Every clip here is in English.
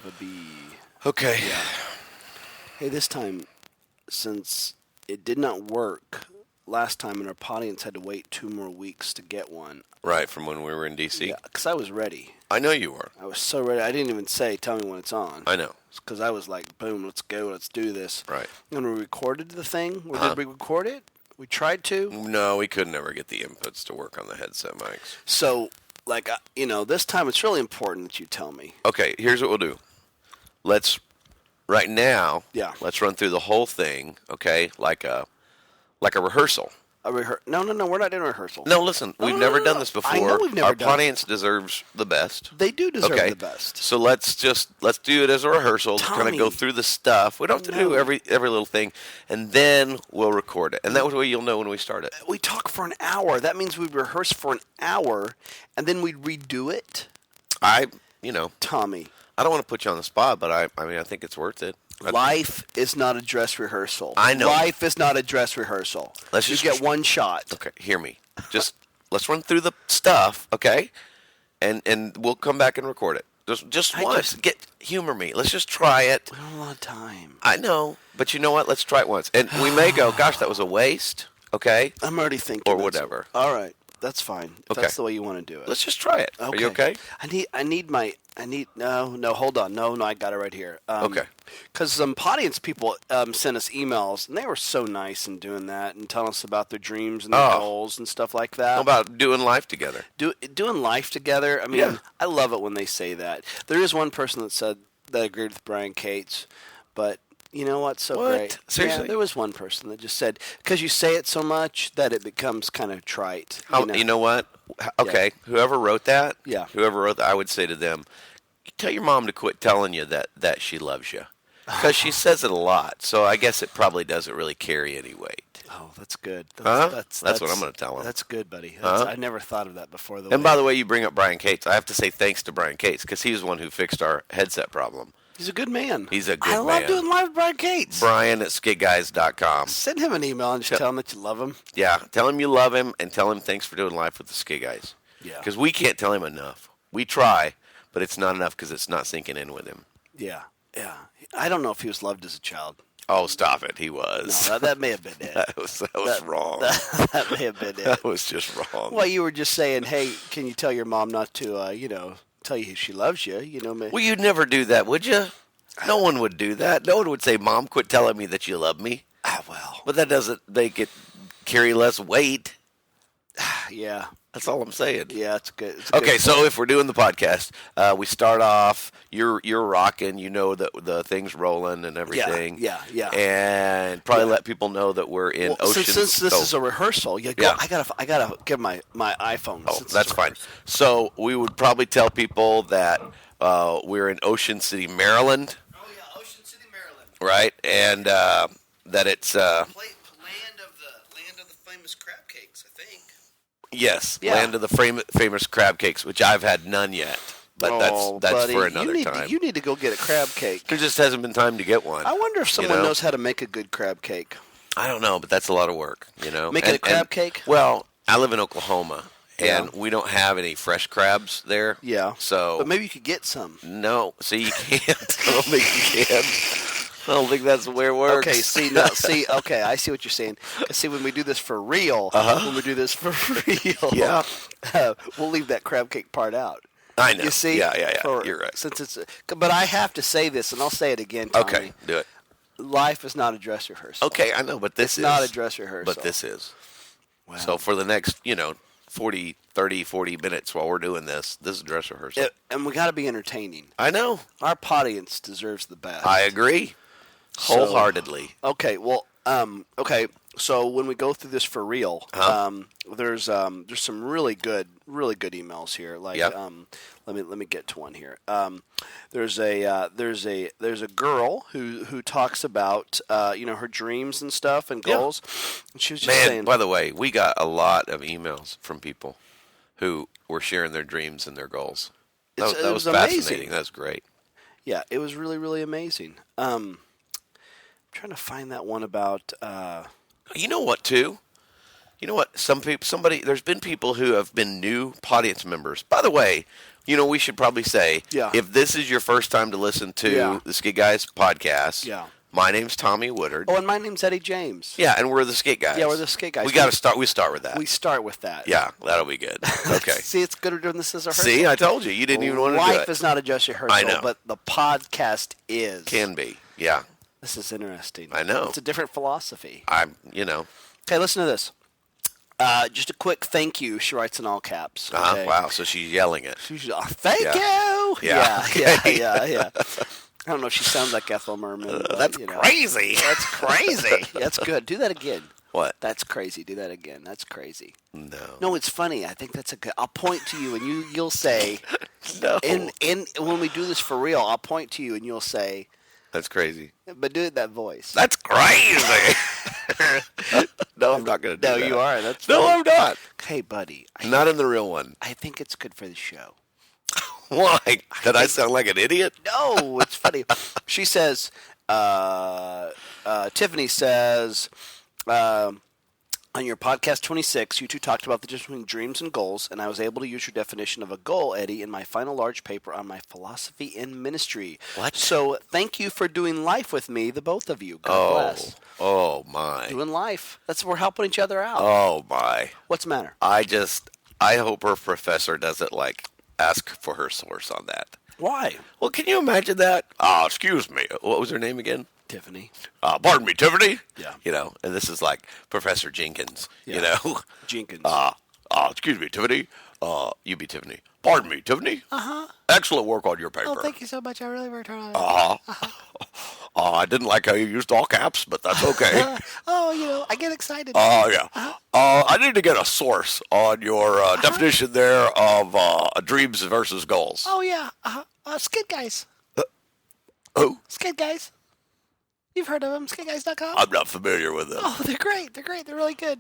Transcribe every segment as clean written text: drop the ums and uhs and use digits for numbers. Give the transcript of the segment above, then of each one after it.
a B. Okay. Yeah. Hey, this time, since it did not work last time and our audience had to wait 2 more weeks to get one. Right, from when we were in D.C.? Yeah, because I was ready. I know you were. I was so ready. I didn't even say, tell me when it's on. I know. Because I was like, boom, let's go, let's do this. Right. And we recorded the thing. Did we record it? We tried to. No, we could never get the inputs to work on the headset mics. So, like, this time it's really important that you tell me. Okay, here's what we'll do. Right now, let's run through the whole thing, okay, like a rehearsal. No, we're not doing a rehearsal. No, listen, we've never done this before. I know we've never done it. Our audience deserves the best. They do deserve the best. So let's do it as a rehearsal to kind of go through the stuff. We don't have to do every little thing, and then we'll record it. And that way you'll know when we start it. We talk for an hour. That means we rehearse for an hour, and then we redo it. Tommy, I don't want to put you on the spot, but I think it's worth it. Life is not a dress rehearsal. I know. Life is not a dress rehearsal. You get one shot. Okay, hear me. Let's run through the stuff, okay? And we'll come back and record it. Just once. Humor me. Let's just try it. We don't have a lot of time. I know, but you know what? Let's try it once. And we may go, gosh, that was a waste, okay? I'm already thinking. Or whatever. All right. That's fine. If that's the way you want to do it. Let's just try it. Okay. Are you okay? No, hold on. No, I got it right here. Okay. Because some audience people sent us emails, and they were so nice in doing that and telling us about their dreams and their goals and stuff like that. How about doing life together? Doing life together. I mean, I love it when they say that. There is one person that said that agreed with Brian Cates, but you know what's so great? Seriously? Yeah, there was one person that just said, because you say it so much that it becomes kind of trite. You know what? Okay, whoever wrote that, I would say to them, tell your mom to quit telling you that she loves you. Because she says it a lot, so I guess it probably doesn't really carry any weight. Oh, that's good. That's what I'm going to tell him. That's good, buddy. I never thought of that before. By the way, you bring up Brian Cates. I have to say thanks to Brian Cates, because he was the one who fixed our headset problem. He's a good man. He's a good man. I love doing live with Brian Cates. Brian at skitguys.com. Send him an email and just tell him that you love him. Yeah, tell him you love him and tell him thanks for doing live with the Skit Guys. Yeah. Because we can't tell him enough. We try, but it's not enough because it's not sinking in with him. Yeah. I don't know if he was loved as a child. Oh, stop it. He was. No, that may have been it. that was wrong. That may have been it. That was just wrong. Well, you were just saying, hey, can you tell your mom not to, tell you she loves you? Well, you'd never do that, would you? No one would do that. No one would say, Mom, quit telling me that you love me. Well. But that doesn't make it carry less weight. Yeah. That's all I'm saying. Yeah, it's good. Okay, so if we're doing the podcast, we start off, you're rocking, the thing's rolling and everything. Yeah. And probably let people know that we're in Ocean. Since this is a rehearsal, I gotta give my iPhone. Oh, that's fine. So we would probably tell people that we're in Ocean City, Maryland. Oh yeah, Ocean City, Maryland. Right, and that it's land of the famous crab cakes, I think. Yes, land of the famous crab cakes, which I've had none yet. But that's buddy, for another time. You need to go get a crab cake. There just hasn't been time to get one. I wonder if someone knows how to make a good crab cake. I don't know, but that's a lot of work, Making a crab cake? Well, I live in Oklahoma, and we don't have any fresh crabs there. Yeah. So, but maybe you could get some. No, see, you can't. I don't think you can. I don't think that's the way it works. Okay, okay, I see what you're saying. See, when we do this for real, we'll leave that crab cake part out. I know. You see? Yeah. You're right. But I have to say this, and I'll say it again, Tommy. Okay, do it. Life is not a dress rehearsal. Okay, I know, but this is not a dress rehearsal. But this is. Wow. So for the next, 40 minutes while we're doing this is a dress rehearsal. And we got to be entertaining. I know. Our audience deserves the best. I agree. Wholeheartedly. Okay, well, so when we go through this for real, there's some really good emails here. Like, let me get to one here. There's a girl who talks about her dreams and stuff and goals. And she was just saying. By the way, we got a lot of emails from people who were sharing their dreams and their goals. That was fascinating. Amazing. That's great. Yeah, it was really, really amazing. I'm trying to find that one about. You know what, too? You know what? There's been people who have been new audience members. By the way, You know, we should probably say, if this is your first time to listen to the Skit Guys podcast, my name's Tommy Woodard. Oh, and my name's Eddie James. Yeah, and we're the Skit Guys. Yeah, we're the Skit Guys. We got to start. We start with that. We start with that. Yeah, that'll be good. Okay. See, it's good we're doing this as a rehearsal. See, I told you. You didn't even want to do it. Life is not a just rehearsal, I know. But the podcast is. Can be, yeah. This is interesting. I know. It's a different philosophy. Okay, listen to this. Just a quick thank you, she writes in all caps. Okay? Wow, so she's yelling it. Thank you! Yeah. Yeah. I don't know if she sounds like Ethel Merman. But, that's crazy. That's crazy. That's good. Do that again. What? That's crazy. Do that again. That's crazy. No, it's funny. I think that's a good. I'll point to you and you'll say. No. And when we do this for real, I'll point to you and you'll say. That's crazy. But do it that voice. That's crazy. No, I'm not going to do that. No, you are. That's no, I'm not. Hey, buddy. Not in the real one. I think it's good for the show. Why? Did I sound like an idiot? No, it's funny. She says, Tiffany says, on your podcast 26, you two talked about the difference between dreams and goals, and I was able to use your definition of a goal, Eddie, in my final large paper on my philosophy in ministry. What? So thank you for doing life with me, the both of you. God bless. Oh, my. Doing life. We're helping each other out. Oh, my. What's the matter? I hope her professor doesn't, ask for her source on that. Why? Well, can you imagine that? Excuse me. What was her name again? Tiffany. Pardon me, Tiffany? Yeah. And this is like Professor Jenkins, Jenkins. Excuse me, Tiffany. You be Tiffany. Pardon me, Tiffany. Uh-huh. Excellent work on your paper. Oh, thank you so much. I really worked hard on it. Uh-huh. I didn't like how you used all caps, but that's okay. I get excited. Yeah. I need to get a source on your definition there of dreams versus goals. Oh, yeah. Skit Guys. Who? Skit Guys. You've heard of them, skitguys.com? I'm not familiar with them. Oh, they're great. They're really good.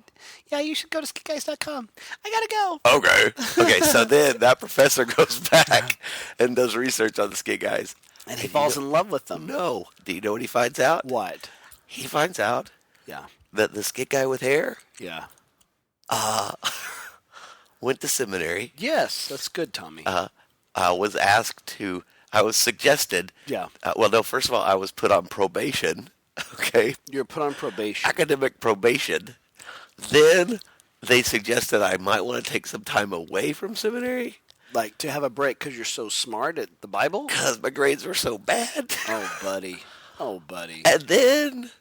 Yeah, you should go to skitguys.com. I gotta go. Okay, so then that professor goes back and does research on the Skit Guys. And he falls in love with them. No. Do you know what he finds out? What? He finds out Yeah. that the Skit Guy with hair Yeah. went to seminary. Yes, that's good, Tommy. I was suggested. Yeah. First of all, I was put on probation. Okay. You're put on probation. Academic probation. Then they suggested I might want to take some time away from seminary. Like to have a break because you're so smart at the Bible? Because my grades were so bad. Oh, buddy. And then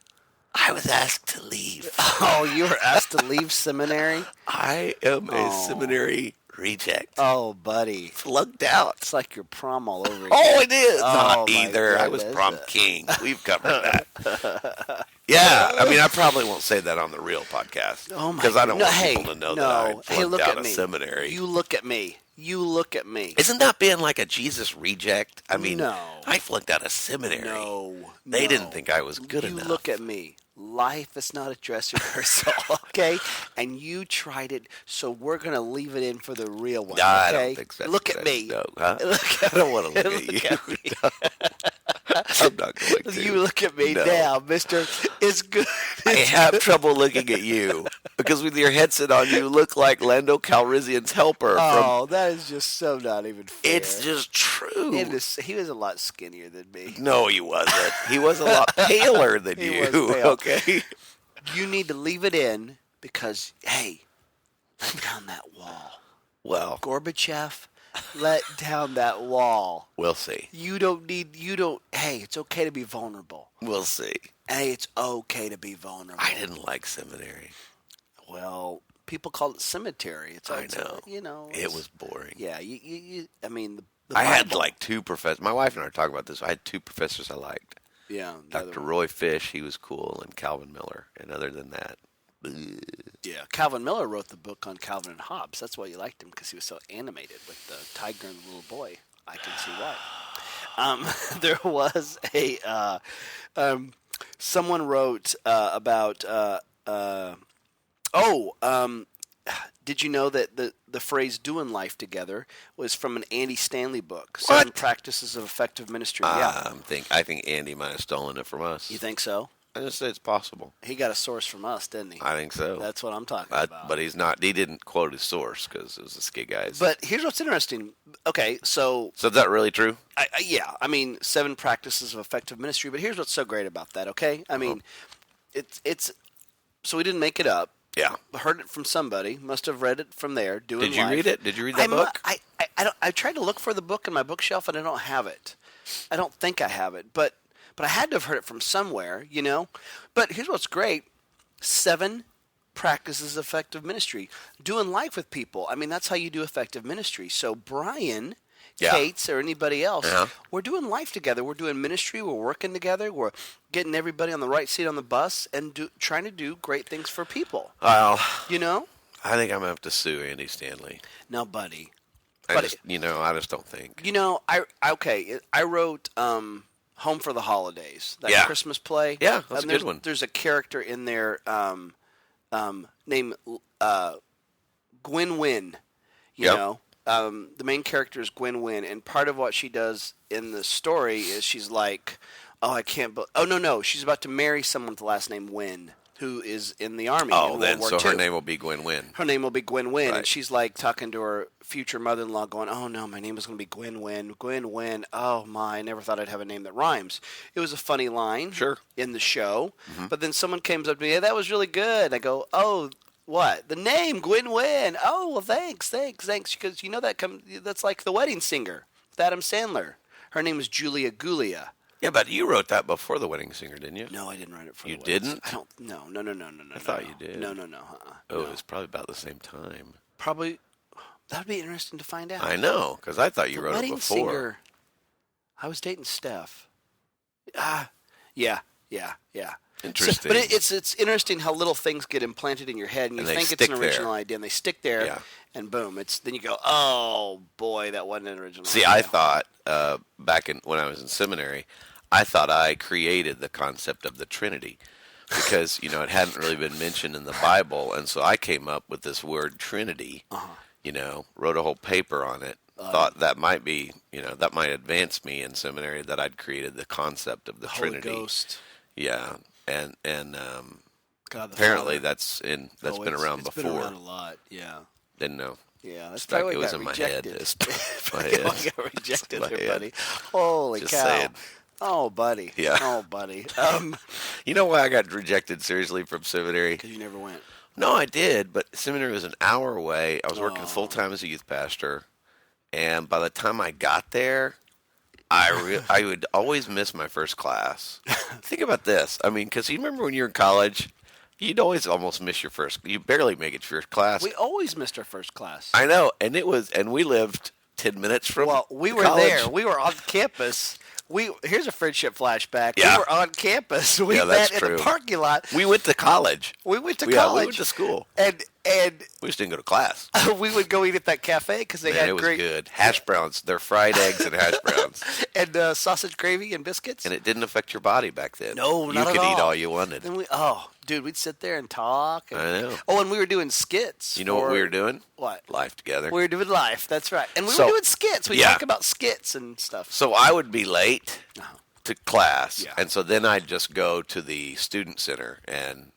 I was asked to leave. Oh, you were asked to leave seminary? I am a seminary reject. Oh, buddy. Flunked out. It's like your prom all over again. Oh, it is. Not my either. God, I was prom king. We've covered that. Yeah. I mean, I probably won't say that on the real podcast. Oh, my God. Because I don't want people to know that I flunked out of seminary. You look at me. Isn't that being like a Jesus reject? I mean, no. I flunked out of seminary. No. They didn't think I was good enough. You look at me. Life is not a dress rehearsal, okay? And you tried it, so we're going to leave it in for the real one, okay? I don't think so. Look at me. No, huh? I don't want to look at you. I'm not going to. You look at me now, mister. It's good. I have trouble looking at you because with your headset on, you look like Lando Calrissian's helper. That is just so not even fair. It's just true. He was a lot skinnier than me. No, he wasn't. He was a lot paler than you. Was pale. Okay. You need to leave it in because, hey, let down that wall. Well, Gorbachev, let down that wall. We'll see. Hey, it's okay to be vulnerable. We'll see. Hey, it's okay to be vulnerable. I didn't like seminary. Well, people call it cemetery. I know. It was boring. Yeah, I mean, I had like two professors. My wife and I are talking about this. I had two professors I liked. Yeah. Dr. Roy Fish, he was cool, and Calvin Miller. And other than that, yeah, Calvin Miller wrote the book on Calvin and Hobbes. That's why you liked him, because he was so animated with the tiger and the little boy. I can see why. There was someone wrote about. Did you know that the phrase "doing life together" was from an Andy Stanley book? Seven Practices of Effective Ministry. Yeah, I think Andy might have stolen it from us. You think so? I just said it's possible. He got a source from us, didn't he? I think so. That's what I'm talking about. But he's not. He didn't quote his source because it was the Skit guys. But here's what's interesting. Okay, so is that really true? Yeah. I mean, 7 practices of effective ministry. But here's what's so great about that. Okay, I mean, it's so we didn't make it up. Yeah. Heard it from somebody. Must have read it from there. Did you read it? Did you read that book? I tried to look for the book in my bookshelf and I don't have it. I don't think I have it, but I had to have heard it from somewhere, you know. But here's what's great: 7 practices of effective ministry. Doing life with people. I mean, that's how you do effective ministry. So Brian, Kate's, or anybody else, we're doing life together. We're doing ministry. We're working together. We're getting everybody on the right seat on the bus and trying to do great things for people. Well, you know. I think I'm going to have to sue Andy Stanley. No, buddy. I just don't think. You know, I wrote Home for the Holidays, that Christmas play. Yeah, that's a good one. There's a character in there named Gwen Wynn. You know, the main character is Gwen Wynn, and part of what she does in the story is she's like, she's about to marry someone with the last name Wynn, who is in the army. Oh, then so her name will be Gwen Wynn. Her name will be Gwen Wynn, and she's like talking to her future mother-in-law, going, "Oh no, my name is going to be Gwen Wynn. Gwen Wynn. Oh my, I never thought I'd have a name that rhymes." It was a funny line, in the show, but then someone came up to me, "Hey, that was really good." I go, "Oh, what? The name Gwen Wynn? Oh, well, thanks, because you know that's like the wedding singer with Adam Sandler. Her name is Julia Gulia." Yeah, but you wrote that before The Wedding Singer, didn't you? No, I didn't write it for you The Wedding didn't? I don't. No. I thought you did. No. Oh, it was probably about the same time. Probably. That would be interesting to find out. I know, because I thought you wrote it before. The Wedding Singer. I was dating Steph. Yeah. Interesting. But it's interesting how little things get implanted in your head, and you think it's an original idea, and they stick there, and boom, then you go, oh boy, that wasn't an original idea. See, I thought when I was in seminary, I thought I created the concept of the Trinity because it hadn't really been mentioned in the Bible, and so I came up with this word Trinity. Wrote a whole paper on it. Thought that might be, that might advance me in seminary, that I'd created the concept of the Trinity. Holy Ghost. Yeah, and God, apparently that's been around before. It's been around a lot. Yeah. Didn't know. Yeah, that's probably it was in rejected. my head. I got rejected there, buddy. Holy Just cow. saying. Oh, buddy. Yeah. Oh, buddy. You know why I got rejected seriously from seminary? Because you never went. No, I did, but seminary was an hour away. I was working full-time as a youth pastor, and by the time I got there, I would always miss my first class. Think about this. I mean, because you remember when you were in college, you'd always almost miss your first. You barely make it to your class. We always missed our first class. I know, and we lived 10 minutes from. Well, we were college. there. We were on campus. Here's a friendship flashback. Yeah. We were on campus. We that's met true. in the parking lot. We went to college. We went to We went to school. And we just didn't go to class. we would go eat at that cafe because they had it was great good hash browns. They're fried eggs and hash browns, and sausage gravy and biscuits. And it didn't affect your body back then. No, not at all. You could eat all you wanted. Then dude, we'd sit there and talk. And, I know. Oh, and we were doing skits. You know what we were doing? What? Life together. We were doing life. That's right. And we were doing skits. We talk about skits and stuff. So I would be late to class, and so then I'd just go to the student center and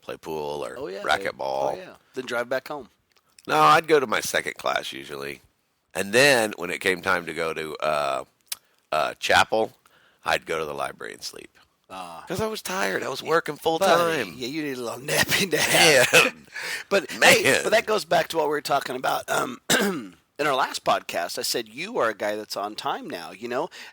play pool or racquetball. Oh yeah. Then drive back home. No, I'd go to my second class usually, and then when it came time to go to chapel, I'd go to the library and sleep. Because I was tired. I was working full time. Yeah, you need a little napping to have. But that goes back to what we were talking about. In our last podcast, I said you are a guy that's on time now,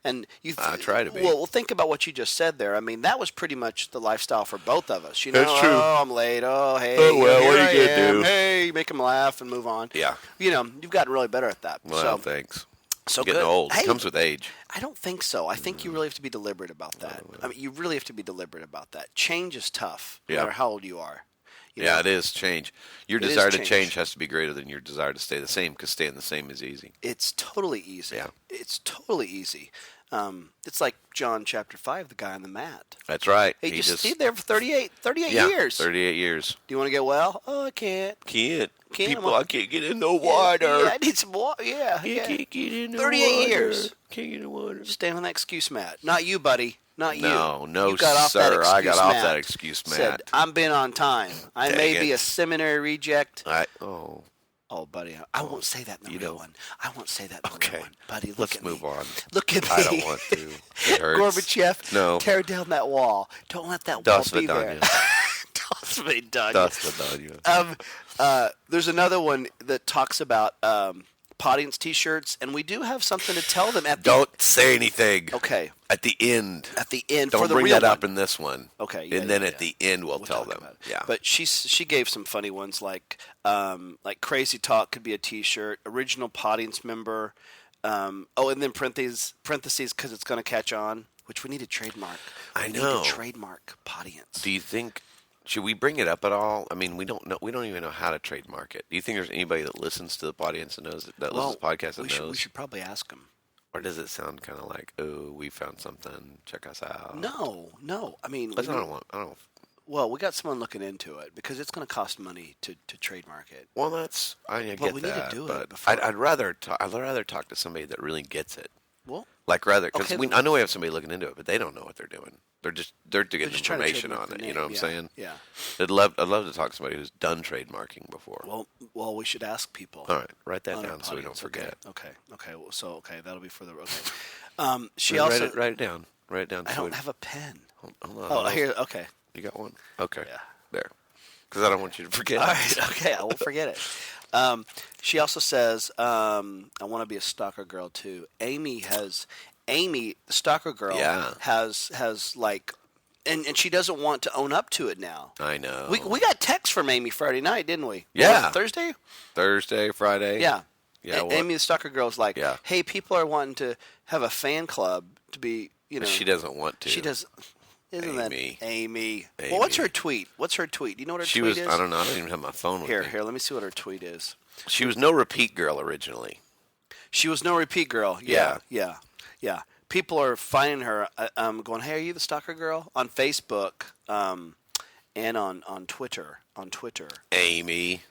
and I try to be. Well, think about what you just said there. I mean, that was pretty much the lifestyle for both of us. That's true. Oh, I'm late. Oh, hey. Oh, well, what are you going to do? Hey, make them laugh and move on. Yeah. You've gotten really better at that. Well, thanks. So getting good. old. Hey, it comes with age. I don't think so. I think you really have to be deliberate about that. I mean, you really have to be deliberate about that. Change is tough, no matter how old you are. It is change. Your desire to change has to be greater than your desire to stay the same, because staying the same is easy. It's totally easy. Yeah. It's totally easy. It's like John chapter 5, the guy on the mat. That's right. He just stayed there for 38 years. 38 years. Do you want to get well? Oh, I can't. Can't. People, I can't get in the water. Yeah, I need some water. Yeah. Can't get in the 38 water. years. Can't get in the water. Staying on that excuse mat. Not you, buddy. not you. No, you got off sir. That excuse I got off mat. that excuse mat. Said, I'm been on time. I Dang may it. be a seminary reject. Oh, buddy, I won't say that in the real one. I won't say that in the real one. Buddy, let's move on. Look at me. I don't want to. It hurts. Gorbachev, no. Tear down that wall. Don't let that wall be there. Das Vidania. There's another one that talks about Podience T-shirts, and we do have something to tell them at the... Don't say anything. Okay. At the end. At the end. Don't for the bring real that up one. in this one. Okay. And then at the end we'll tell them. Yeah. But she gave some funny ones like Crazy Talk could be a T-shirt, original Podience member. And then parentheses because it's going to catch on, which we need to trademark. I know. We need to trademark Podience. Do you think... Should we bring it up at all? I mean, we don't know. We don't even know how to trademark it. Do you think there's anybody that listens to the audience and knows that listens to the podcast that knows? We should probably ask them. Or does it sound kind of like, oh, we found something, check us out? No. I mean, I don't. Well, we got someone looking into it because it's going to cost money to trademark it. Well, get that. But we need to do it. I'd rather talk to somebody that really gets it. Well, because I know we have somebody looking into it, but they don't know what they're doing. They're getting information on it. You know what I'm saying? Yeah. I'd love to talk to somebody who's done trademarking before. Well, we should ask people. All right, write that down so we don't forget. Okay. That'll be for the. Okay. She also write it down. Write it down. I don't have a pen. Hold on. Here. Okay. You got one? Okay. Yeah. There. Because I don't want you to forget. All right. Okay. I won't forget it. She also says, "I want to be a stalker girl too." Amy, the stalker girl, has like, and she doesn't want to own up to it now. I know. We got text from Amy Friday night, didn't we? Yeah. Thursday, Friday. Yeah. Yeah. Amy, the stalker girl, is like, hey, people are wanting to have a fan club to be, But she doesn't want to. She does. Isn't Amy. that Amy? Well, what's her tweet? Do you know what her tweet is? I don't know. I don't even have my phone with me. Here, let me see what her tweet is. She was no repeat girl originally. She was no repeat girl. Yeah. People are finding her, going, hey, are you the stalker girl? On Facebook, and on Twitter. Amy.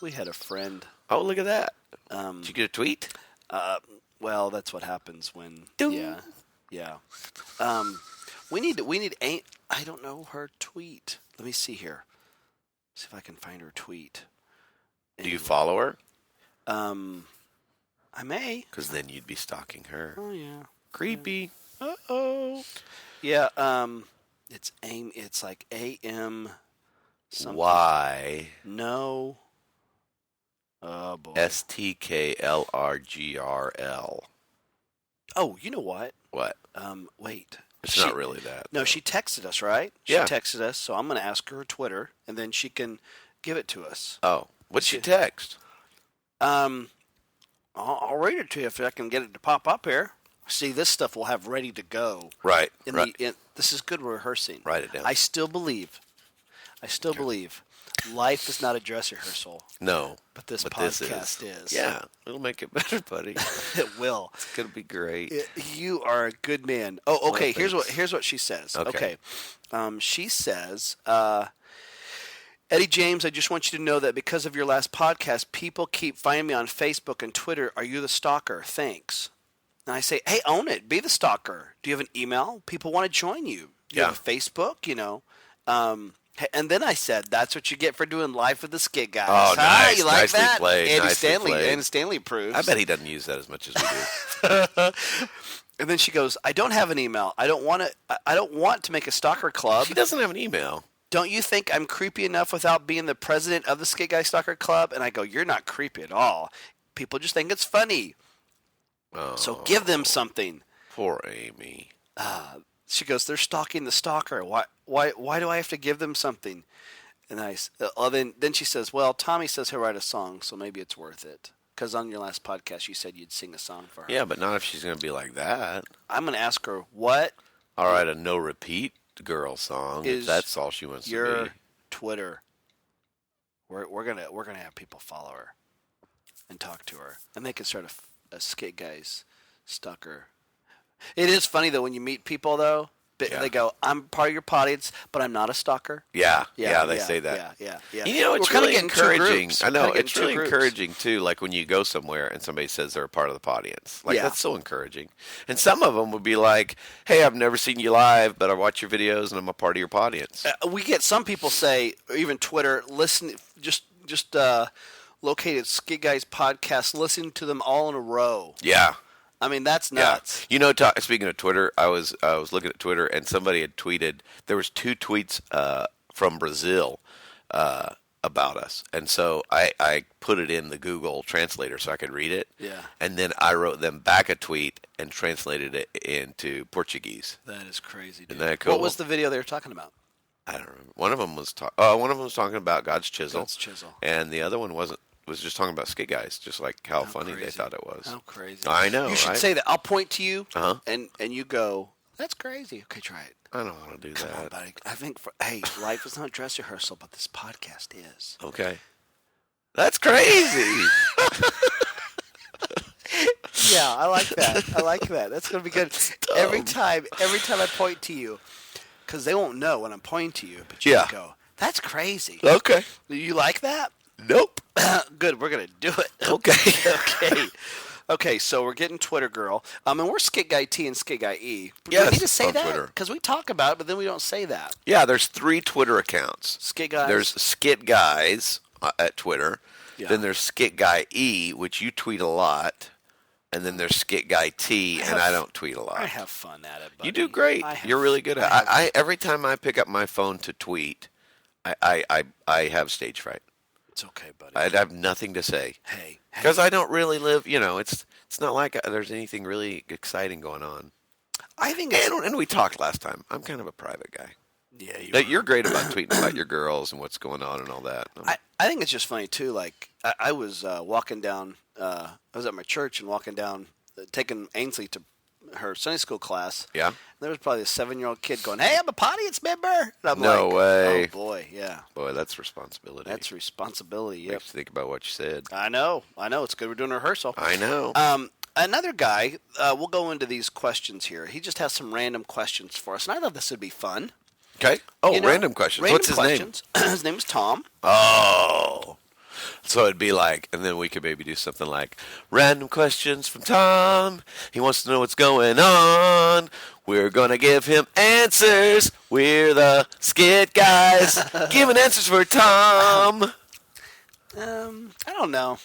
We had a friend. Oh, look at that. Did you get a tweet? Well, that's what happens when. Ding. Yeah. We need. I don't know her tweet. Let me see here. See if I can find her tweet. Do you follow her? I may. Because then you'd be stalking her. Oh yeah. Creepy. Yeah. Uh-oh. Yeah. It's AIM. It's like AM. Something. Y. No. Oh boy. STKLRGRL. Oh, you know what? What? Wait. It's not really that. No, she texted us, right? Yeah. She texted us, so I'm going to ask her Twitter, and then she can give it to us. Oh. What'd she text? I'll read it to you if I can get it to pop up here. See, this stuff we'll have ready to go. Right. This is good rehearsing. Write it down. I still believe life is not a dress rehearsal. No. But this podcast is. Yeah. It'll make it better, buddy. It will. It's going to be great. You are a good man. Oh, okay. Here's what she says. Okay. She says, Eddie James, I just want you to know that because of your last podcast, people keep finding me on Facebook and Twitter. Are you the stalker? Thanks. And I say, hey, own it. Be the stalker. Do you have an email? People want to join you. Do you have a Facebook? And then I said, that's what you get for doing Live with the Skit Guys. Oh, nice. You like Nicely that? played. Andy Stanley approves. I bet he doesn't use that as much as we do. And then she goes, I don't have an email. I don't want to make a stalker club. She doesn't have an email. Don't you think I'm creepy enough without being the president of the Skit Guy Stalker Club? And I go, you're not creepy at all. People just think it's funny. Oh, so give them something. Poor Amy. She goes, they're stalking the stalker. Why do I have to give them something? And then she says, well, Tommy says he'll write a song, so maybe it's worth it. Because on your last podcast, you said you'd sing a song for her. Yeah, but not if she's going to be like that. I'm going to ask her, what? All right, a no repeat girl song. If that's all she wants to be. Your Twitter. We're gonna have people follow her and talk to her, and they can start a Skit Guys stalker. It is funny though when you meet people though. They go, I'm part of your audience, but I'm not a stalker. Yeah, they say that. Yeah. You know, it's really encouraging. I know, it's really encouraging, too, like when you go somewhere and somebody says they're a part of the audience. Like, that's so encouraging. And some of them would be like, hey, I've never seen you live, but I watch your videos and I'm a part of your audience. We get some people say, or even Twitter, listen, just located Skit Guys podcast, listening to them all in a row. Yeah. I mean, that's nuts. Yeah. You know, speaking of Twitter, I was looking at Twitter, and somebody had tweeted. There was 2 tweets from Brazil about us, and so I put it in the Google Translator so I could read it. Yeah. And then I wrote them back a tweet and translated it into Portuguese. That is crazy, dude. Isn't that cool? What was the video they were talking about? I don't remember. One of them was talking about God's chisel. God's chisel. And the other one was just talking about Skit Guys, just like how funny crazy. They thought it was. How crazy. I know, You should right? say that. I'll point to you, and you go, that's crazy. Okay, try it. I don't want to do that. Come on, buddy. I think, life is not dress rehearsal, but this podcast is. Okay. That's crazy. Yeah, I like that. That's going to be good. Every time I point to you, because they won't know when I'm pointing to you, but you go, that's crazy. Okay. You like that? Nope. Good, we're going to do it. Okay. Okay, so we're getting Twitter girl. And we're Skit Guy T and Skit Guy E. Yes, we need to say on that? Twitter. Because we talk about it, but then we don't say that. Yeah, there's 3 Twitter accounts. Skit Guys. There's Skit Guys at Twitter. Yeah. Then there's Skit Guy E, which you tweet a lot. And then there's Skit Guy T, and I don't tweet a lot. I have fun at it, buddy. You do great. You're really good at it. I every time I pick up my phone to tweet, I have stage fright. It's okay, buddy. I have nothing to say. Hey. Because I don't really live, it's not like there's anything really exciting going on. I think and we talked last time. I'm kind of a private guy. Yeah, you're great about tweeting about your girls and what's going on and all that. I think it's just funny too. Like I was walking down. I was at my church and walking down, taking Ainsley to her Sunday school class. Yeah. And there was probably a 7-year-old kid going, "Hey, I'm a audience member." And I'm no like, way. Oh boy, yeah. Boy, that's responsibility. That's responsibility. Yep. Makes you think about what you said. I know. It's good we're doing a rehearsal. I know. Another guy. We'll go into these questions here. He just has some random questions for us, and I thought this would be fun. Okay. Oh, random questions. What's his name? His name is Tom. Oh. So it'd be like, and then we could maybe do something like, random questions from Tom. He wants to know what's going on. We're going to give him answers. We're the Skit Guys giving answers for Tom. I don't know.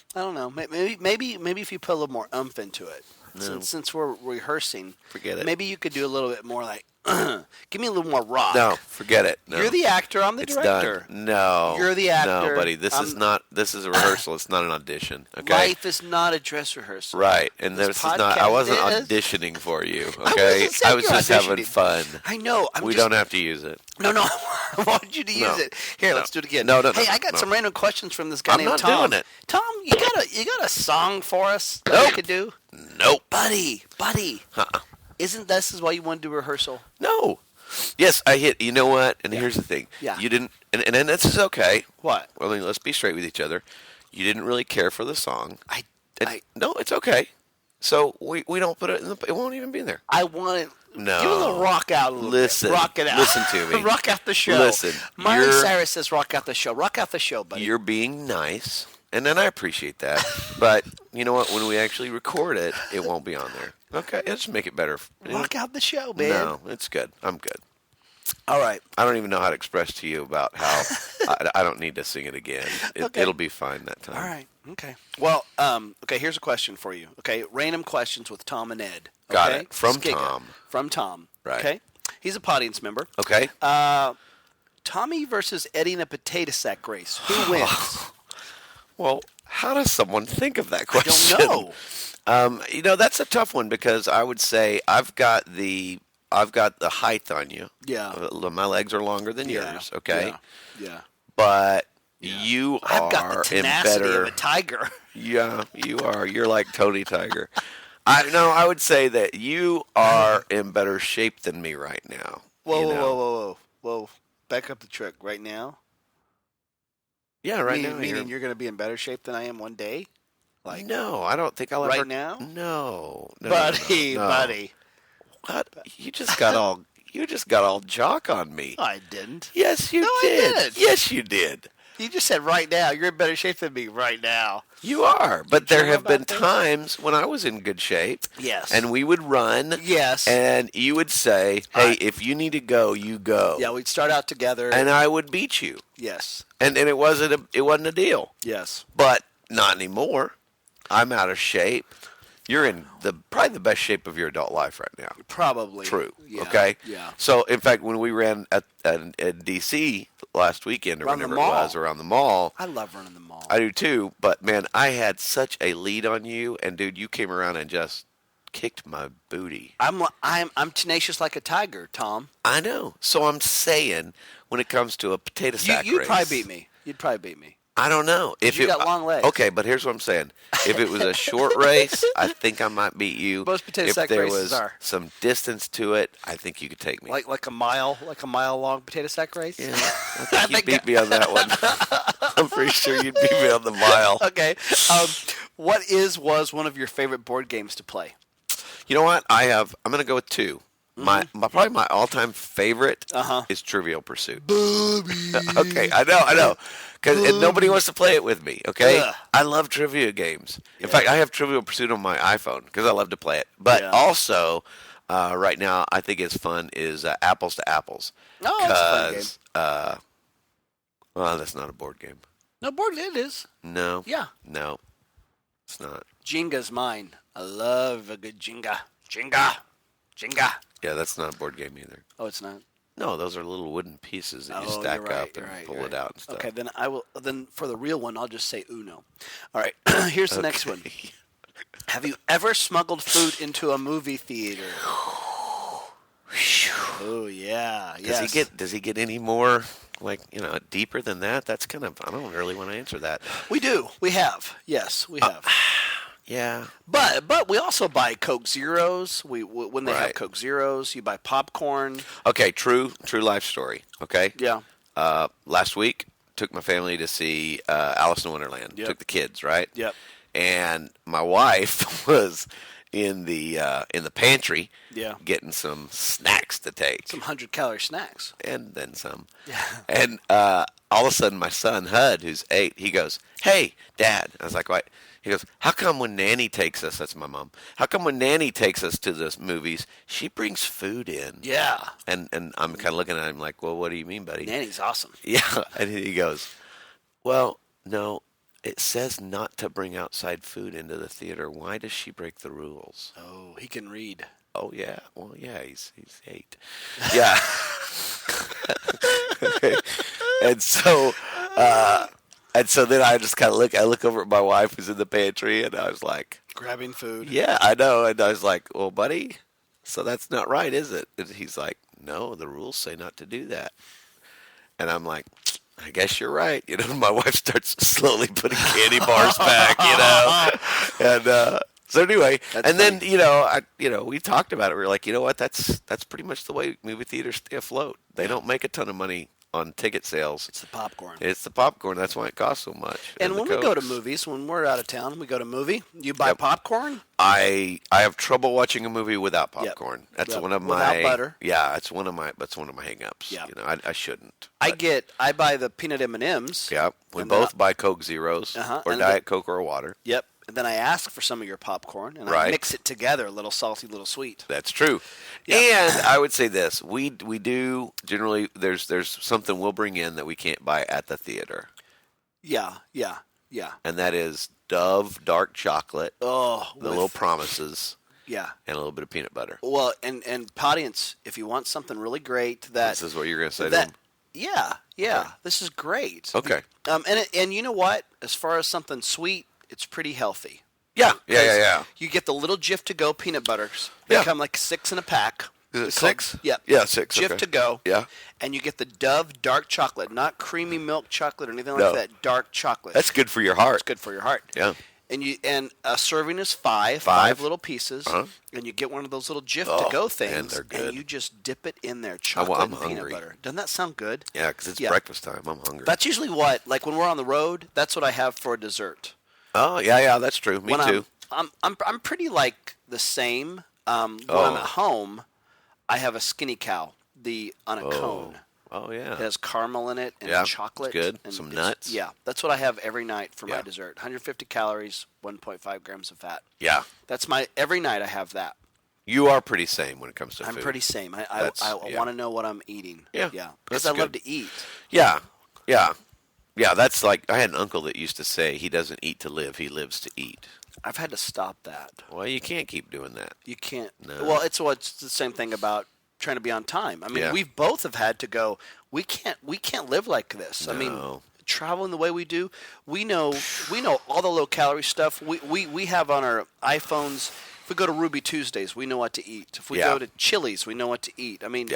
Maybe if you put a little more oomph into it. No. Since we're rehearsing. Forget it. Maybe you could do a little bit more like, give me a little more rock. No, forget it. No. You're the actor. I'm the director. Done. No. You're the actor. No, buddy. This is a rehearsal. It's not an audition. Okay. Life is not a dress rehearsal. Right. And I wasn't auditioning for you. Okay. I was just having fun. I know. We don't have to use it. No. I want you to use it. Here, let's do it again. No. Hey, I got some random questions from this guy named Tom. I'm not doing it. Tom, you got a song for us that you could do? Nope. Buddy. Isn't this why you want to do rehearsal? No. Yes, I hit. You know what? And here's the thing. Yeah. You didn't, and this is okay. What? Well, then let's be straight with each other. You didn't really care for the song. No, it's okay. So we don't put it in it won't even be there. I want it. No. Give it a little rock out a little bit. Rock it out. Listen to me. Rock out the show. Listen. Miley Cyrus says rock out the show. Rock out the show, buddy. You're being nice, and then I appreciate that. But you know what? When we actually record it, it won't be on there. Okay, let's make it better. Rock out the show, man. No, it's good. I'm good. All right. I don't even know how to express to you about how I don't need to sing it again. It'll be fine that time. All right. Okay. Well, here's a question for you. Okay, random questions with Tom and Ed. Okay? Got it. From Skit Guy. Tom. From Tom. Right. Okay. He's a audience member. Okay. Tommy versus Eddie in a potato sack race. Who wins? Well, how does someone think of that question? I don't know. That's a tough one because I would say I've got the height on you. Yeah. My legs are longer than yours. Okay. Yeah. But you I've got the tenacity of a tiger. Yeah, you are. You're like Tony Tiger. I would say that you are in better shape than me right now. Whoa. Back up the truck right now. Yeah, right now. Meaning you're going to be in better shape than I am one day? Like no, I don't think I'll ever. Right now? No. Buddy. What? You just got all. You just got all jock on me. I didn't. Yes, you did. I did. Yes, you did. You just said right now. You're in better shape than me right now. You are, but there have been times when I was in good shape. Yes. And we would run. Yes. And you would say, hey, if you need to go, you go. Yeah, we'd start out together. And I would beat you. Yes. And it wasn't a deal. Yes. But not anymore. I'm out of shape. You're in probably the best shape of your adult life right now. Probably. True. Yeah. Okay? Yeah. So, in fact, when we ran at D.C. last weekend or whenever it was around the mall. I love running the mall. I do too. But, man, I had such a lead on you. And, dude, you came around and just kicked my booty. I'm tenacious like a tiger, Tom. I know. So I'm saying when it comes to a potato sack race. You'd probably beat me. I don't know. If you got long legs. Okay, but here's what I'm saying. If it was a short race, I think I might beat you. Most potato sack races are. If there was some distance to it, I think you could take me. Like a mile long potato sack race? Yeah, I think you beat me on that one. I'm pretty sure you'd beat me on the mile. Okay. What was one of your favorite board games to play? You know what? I'm going to go with two. Probably my all-time favorite is Trivial Pursuit. Booby. Okay, I know. Because nobody wants to play it with me, okay? Ugh. I love trivia games. In fact, I have Trivial Pursuit on my iPhone because I love to play it. But also, right now, I think it's fun is Apples to Apples. Oh, that's a fun game. Well, that's not a board game. No, board game it is. No. Yeah. No, it's not. Jenga's mine. I love a good Jenga. Jenga. Yeah, that's not a board game either. Oh, it's not? No, those are little wooden pieces that you stack up and pull it out and stuff. Okay, then Then for the real one, I'll just say Uno. All right, here's the next one. Have you ever smuggled food into a movie theater? Oh yeah. Does he get any more deeper than that? That's kind of I don't really want to answer that. We do. We have. Yes, we have. Yeah. But we also buy Coke Zeros. When they have Coke Zeros, you buy popcorn. Okay, true life story. Okay. Yeah. Last week, took my family to see Alice in Wonderland. Yep. Took the kids, right? Yep. And my wife was in the pantry, getting some snacks to take. Some 100-calorie snacks. And then some. Yeah. And all of a sudden, my son Hud, who's 8, he goes, "Hey, Dad." I was like, "What?" He goes, "How come when Nanny takes us," that's my mom, "how come when Nanny takes us to the movies, she brings food in?" Yeah. And I'm kind of looking at him like, "Well, what do you mean, buddy?" Nanny's awesome. Yeah. And he goes, "Well, no, it says not to bring outside food into the theater. Why does she break the rules?" Oh, he can read. Oh, yeah. Well, yeah, he's 8. Yeah. And so then I just kind of look over at my wife who's in the pantry, and I was like, grabbing food. Yeah, I know. And I was like, "Well, buddy, so that's not right, is it?" And he's like, "No, the rules say not to do that." And I'm like, "I guess you're right." My wife starts slowly putting candy bars back, And so anyway, that's and funny. Then, we talked about it. We were like, you know what? That's pretty much the way movie theaters stay afloat. They don't make a ton of money on ticket sales. It's the popcorn. That's why it costs so much. And when we go to movies, when we're out of town, we go to a movie. You buy popcorn? I have trouble watching a movie without popcorn. Yep. That's one of my without butter. Yeah, that's one of my hang-ups. Yeah. I shouldn't. I buy the peanut M&Ms. Yeah. We both buy Coke Zeros or Diet Coke or water. Yep. And then I ask for some of your popcorn, and I mix it together, a little salty, a little sweet. That's true. Yeah. And I would say this: we do generally. There's something we'll bring in that we can't buy at the theater. Yeah. And that is Dove dark chocolate. Oh, the little promises. Yeah. And a little bit of peanut butter. Well, and audience, if you want something really great, this is what you're going to say to them. Yeah. Okay. This is great. Okay. And you know what? As far as something sweet, it's pretty healthy. Yeah. You get the little Jif to go peanut butters. They come like 6 in a pack. Is it 6? Yeah. Yeah, 6. Jif to go. Yeah. And you get the Dove dark chocolate, not creamy milk chocolate or anything like that. Dark chocolate. That's good for your heart. It's good for your heart. Yeah. And a serving is 5 little pieces, and you get one of those little Jif to go things, and they're good. And you just dip it in there, chocolate and peanut butter. Doesn't that sound good? Yeah, because it's breakfast time. I'm hungry. That's usually like when we're on the road. That's what I have for a dessert. Oh yeah, that's true. Me too. I'm pretty like the same. When I'm at home, I have a Skinny Cow on a cone. Oh, yeah. It has caramel in it and chocolate. Good. And some nuts. Yeah, that's what I have every night for my dessert. 150 calories, 1.5 grams of fat. Yeah. That's every night I have that. You are pretty same when it comes to food. I'm pretty same. I want to know what I'm eating. Yeah. Yeah. Because I love to eat. Yeah. Yeah. Yeah, that's like, I had an uncle that used to say he doesn't eat to live, he lives to eat. I've had to stop that. Well, you can't keep doing that. You can't. No. Well, it's the same thing about trying to be on time. I mean, we both have had to go. We can't live like this. No. I mean, traveling the way we do, we know all the low calorie stuff. We have on our iPhones. If we go to Ruby Tuesdays, we know what to eat. If we go to Chili's, we know what to eat. I mean,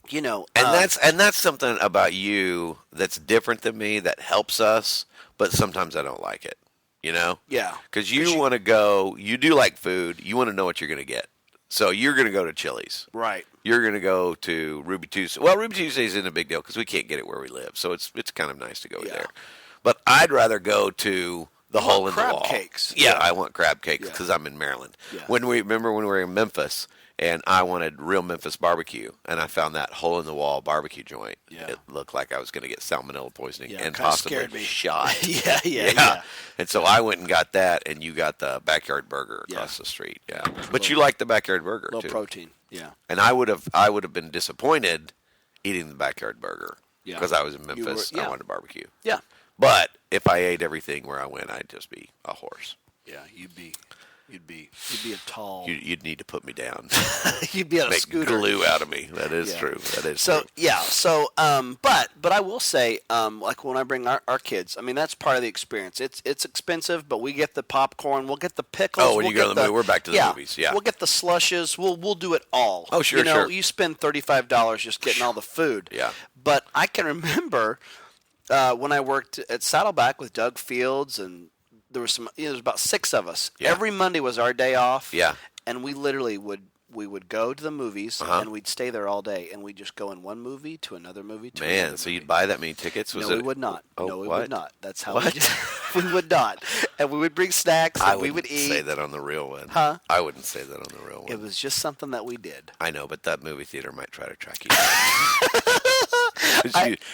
you know, and that's something about you that's different than me that helps us, but sometimes I don't like it. You know? Yeah. Because you want to go. You do like food. You want to know what you're going to get. So you're going to go to Chili's. Right. You're going to go to Ruby Tuesday. Well, Ruby Tuesday isn't a big deal because we can't get it where we live. So it's kind of nice to go there. But I'd rather go to the hole in the wall. Crab cakes. Yeah, I want crab cakes because I'm in Maryland. Yeah. Remember when we were in Memphis and I wanted real Memphis barbecue and I found that hole in the wall barbecue joint. Yeah. It looked like I was going to get salmonella poisoning and possibly shot. Yeah. And so I went and got that, and you got the backyard burger across the street. Yeah, but you like the backyard burger low too. Protein. Yeah. And I would have been disappointed eating the backyard burger because I was in Memphis. I wanted barbecue. Yeah. But if I ate everything where I went, I'd just be a horse. Yeah, you'd be a tall. You'd need to put me down. You'd be on a Make scooter. glue out of me. That is true. That is true. But I will say, like when I bring our kids, I mean that's part of the experience. It's expensive, but we get the popcorn, we'll get the pickles. Oh, when you go to the movie, we're back to the movies. Yeah, we'll get the slushes. We'll do it all. Oh, sure, sure. You spend $35 just getting all the food. Yeah. But I can remember when I worked at Saddleback with Doug Fields and. There was about 6 of us. Yeah. Every Monday was our day off. Yeah. And we literally would go to the movies and we'd stay there all day and we'd just go in one movie to another movie to another movie. You'd buy that many tickets? No, we would not. Oh, no, we what? would not. That's how What? we would not. And we would bring snacks and we would eat. I wouldn't say that on the real one. Huh? I wouldn't say that on the real one. It was just something that we did. I know, but that movie theater might try to track you down.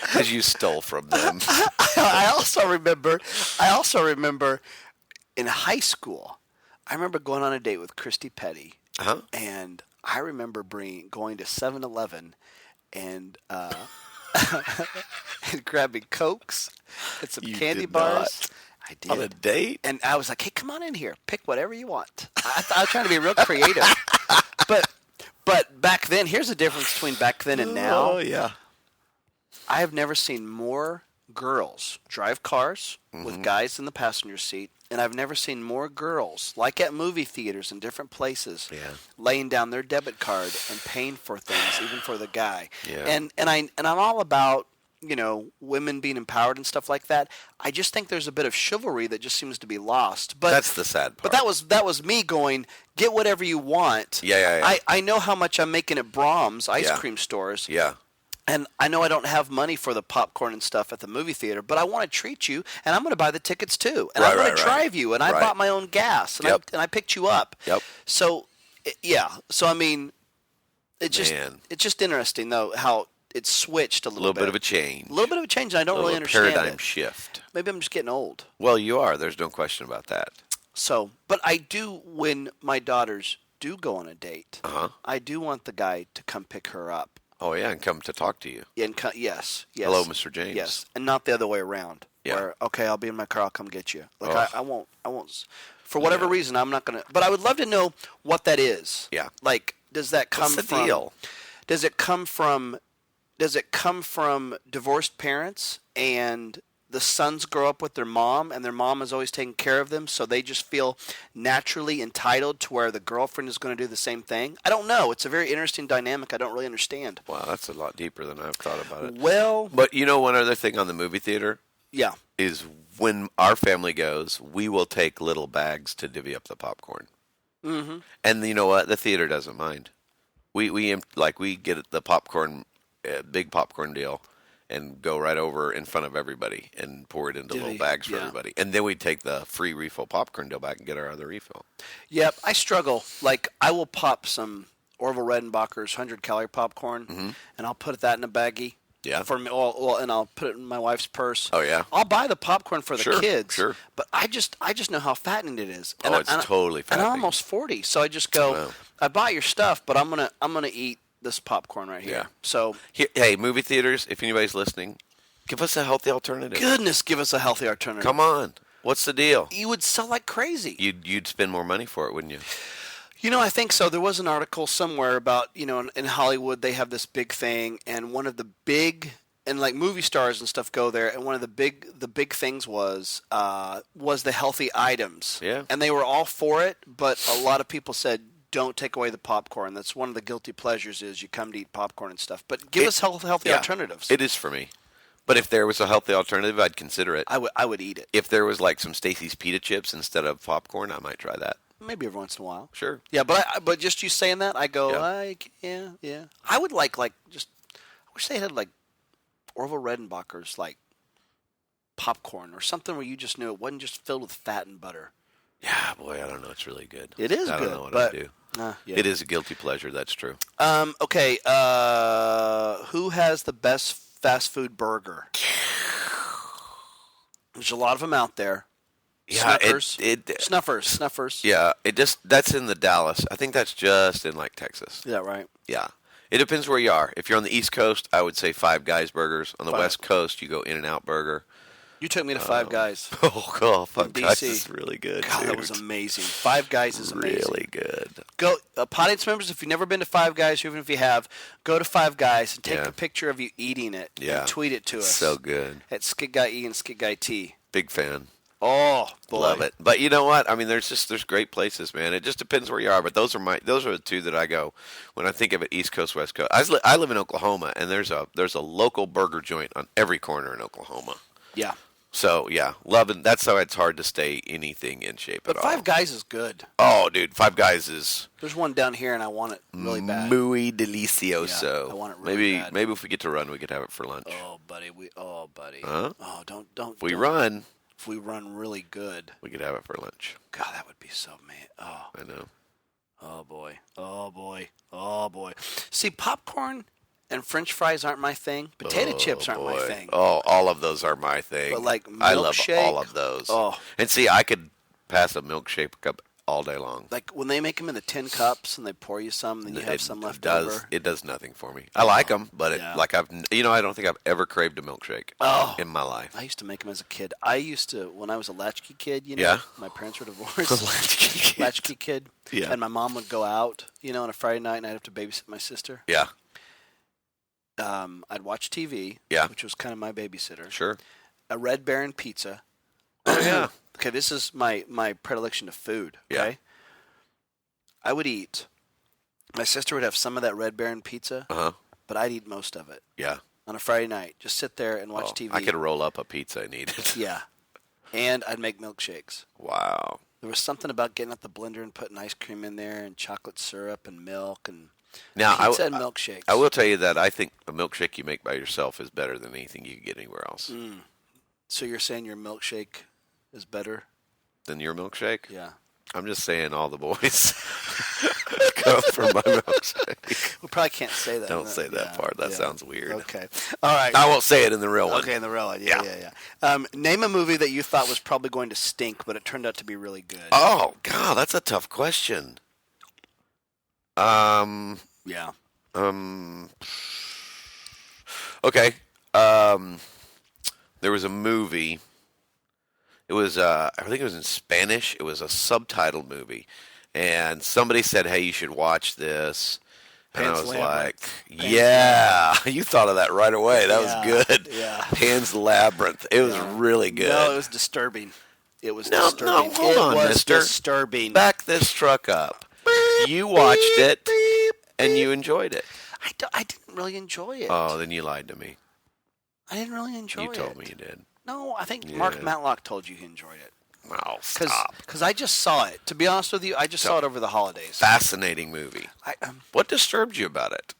Because you stole from them. I also remember in high school, I remember going on a date with Christy Petty, and I remember going to 7-Eleven and and grabbing Cokes and some candy bars. I did. On a date? And I was like, hey, come on in here. Pick whatever you want. I was trying to be real creative. But back then, here's the difference between back then and now. Oh, yeah. I have never seen more girls drive cars with guys in the passenger seat, and I've never seen more girls, like at movie theaters and different places, laying down their debit card and paying for things, even for the guy. Yeah. And I'm all about, women being empowered and stuff like that. I just think there's a bit of chivalry that just seems to be lost. But that's the sad part. But that was me going, get whatever you want. Yeah. I know how much I'm making at Brahms ice cream stores. Yeah. And I know I don't have money for the popcorn and stuff at the movie theater, but I want to treat you, and I'm going to buy the tickets too. And I'm going to drive you, and I bought my own gas, and I picked you up. Yep. So, So, I mean, it's just interesting, though, how it switched a little bit. A little bit of a change. A little bit of a change, and I don't really understand paradigm shift. Maybe I'm just getting old. Well, you are. There's no question about that. So, but I do, when my daughters do go on a date, I do want the guy to come pick her up. Oh, yeah, and come to talk to you. Yeah, yes. Hello, Mr. James. Yes, and not the other way around. Yeah. Where, okay, I'll be in my car, I'll come get you. Like, I won't, for whatever reason, I'm not going to, but I would love to know what that is. Yeah. Like, does that come What's the from, deal? Does it come from divorced parents and the sons grow up with their mom and their mom is always taking care of them, so they just feel naturally entitled to where the girlfriend is going to do the same thing? I don't know. It's a very interesting dynamic I don't really understand. Wow, that's a lot deeper than I've thought about it. Well, but one other thing on the movie theater is when our family goes, we will take little bags to divvy up the popcorn. Mm-hmm. And you know what? The theater doesn't mind. We get the popcorn, big popcorn deal, and go right over in front of everybody and pour it into little bags for everybody. And then we take the free refill popcorn deal back and get our other refill. Yep, I struggle. Like, I will pop some Orville Redenbacher's 100-calorie popcorn, and I'll put that in a baggie. Yeah. For me, well, and I'll put it in my wife's purse. Oh yeah. I'll buy the popcorn for the kids. Sure. But I just know how fattening it is. And it's totally fattening. And I'm almost 40, so I just go. I buy your stuff, but I'm gonna eat this popcorn right here. Yeah. So hey, movie theaters, if anybody's listening, give us a healthy alternative. Goodness, give us a healthy alternative. Come on. What's the deal? You would sell like crazy. You'd spend more money for it, wouldn't you? I think so. There was an article somewhere about, in Hollywood they have this big thing, and one of the big, and like movie stars and stuff go there, and one of the big things was the healthy items. Yeah. And they were all for it, but a lot of people said, don't take away the popcorn. That's one of the guilty pleasures is you come to eat popcorn and stuff. But give us healthy alternatives. It is for me. But if there was a healthy alternative, I'd consider it. I would eat it. If there was like some Stacy's pita chips instead of popcorn, I might try that. Maybe every once in a while. Sure. Yeah, but just you saying that, I go, yeah. I would I wish they had like Orville Redenbacher's like popcorn or something where you just knew it wasn't just filled with fat and butter. Yeah, boy, I don't know. It's really good. It is good. I don't know what I do. Yeah. It is a guilty pleasure. That's true. Okay. Who has the best fast food burger? There's a lot of them out there. Yeah, Snuffers. Yeah, that's in the Dallas. I think that's just in like Texas. Yeah, right. Yeah. It depends where you are. If you're on the East Coast, I would say Five Guys burgers. On the West Coast, you go In-N-Out Burger. You took me to Five Guys. Oh, God. Five Guys is really good. God, dude. That was amazing. Five Guys is amazing. Really good. Go, audience members, if you've never been to Five Guys, or even if you have, go to Five Guys and take a picture of you eating it and tweet it to us. So good. At Skit Guy E and Skit Guy T. Big fan. Oh, boy. Love it. But you know what? I mean, there's great places, man. It just depends where you are. But those are the two that I go when I think of it. East Coast, West Coast. I live in Oklahoma, and there's a local burger joint on every corner in Oklahoma. Yeah. So yeah, loving. That's how it's hard to stay anything in shape but at all. Five Guys is good. Oh, dude, Five Guys is. There's one down here, and I want it really bad. Muy delicioso. Yeah, I want it really bad. Maybe if we get to run, we could have it for lunch. Oh, buddy. Huh? Oh, don't. If we run really good, we could have it for lunch. God, that would be so man. Oh, I know. Oh boy. See, popcorn and French fries aren't my thing. Potato chips aren't my thing. Oh, all of those are my thing. But like milkshake, I love all of those. Oh, and see, I could pass a milkshake cup all day long. Like when they make them in the tin cups and they pour you some, and then you have some left over. It does nothing for me. I like them, but I don't think I've ever craved a milkshake in my life. I used to make them as a kid. When I was a latchkey kid, my parents were divorced. Latchkey kid. Yeah. And my mom would go out, on a Friday night, and I'd have to babysit my sister. Yeah. I'd watch TV, which was kind of my babysitter. Sure. A Red Baron pizza. Oh, yeah. Okay, this is my predilection to food, okay? Yeah. I would eat. My sister would have some of that Red Baron pizza, but I'd eat most of it. Yeah. On a Friday night. Just sit there and watch TV. I could roll up a pizza and eat it. Yeah. And I'd make milkshakes. Wow. There was something about getting out the blender and putting ice cream in there and chocolate syrup and milk and pizza and milkshakes. I will tell you that I think a milkshake you make by yourself is better than anything you can get anywhere else. So you're saying your milkshake is better than your milkshake? Yeah. I'm just saying all the boys go for my milkshake. We probably can't say that. Don't say that part. That sounds weird. Okay. All right. I won't say it in the real one. Okay, in the real one. Yeah. Name a movie that you thought was probably going to stink, but it turned out to be really good. Oh, God, that's a tough question. Yeah. Okay. There was a movie. It was, I think it was in Spanish. It was a subtitled movie. And somebody said, hey, you should watch this. And I was like, yeah. You thought of that right away. That was good. Yeah. Pan's Labyrinth. It was really good. No, it was disturbing. It was disturbing. No, hold on, mister. Disturbing. Back this truck up. You watched it, and you enjoyed it. I didn't really enjoy it. Oh, then you lied to me. I didn't really enjoy it. You told me you did. No, I think Mark Matlock told you he enjoyed it. Oh, stop. Because I just saw it. To be honest with you, I just saw it over the holidays. Fascinating movie. What disturbed you about it?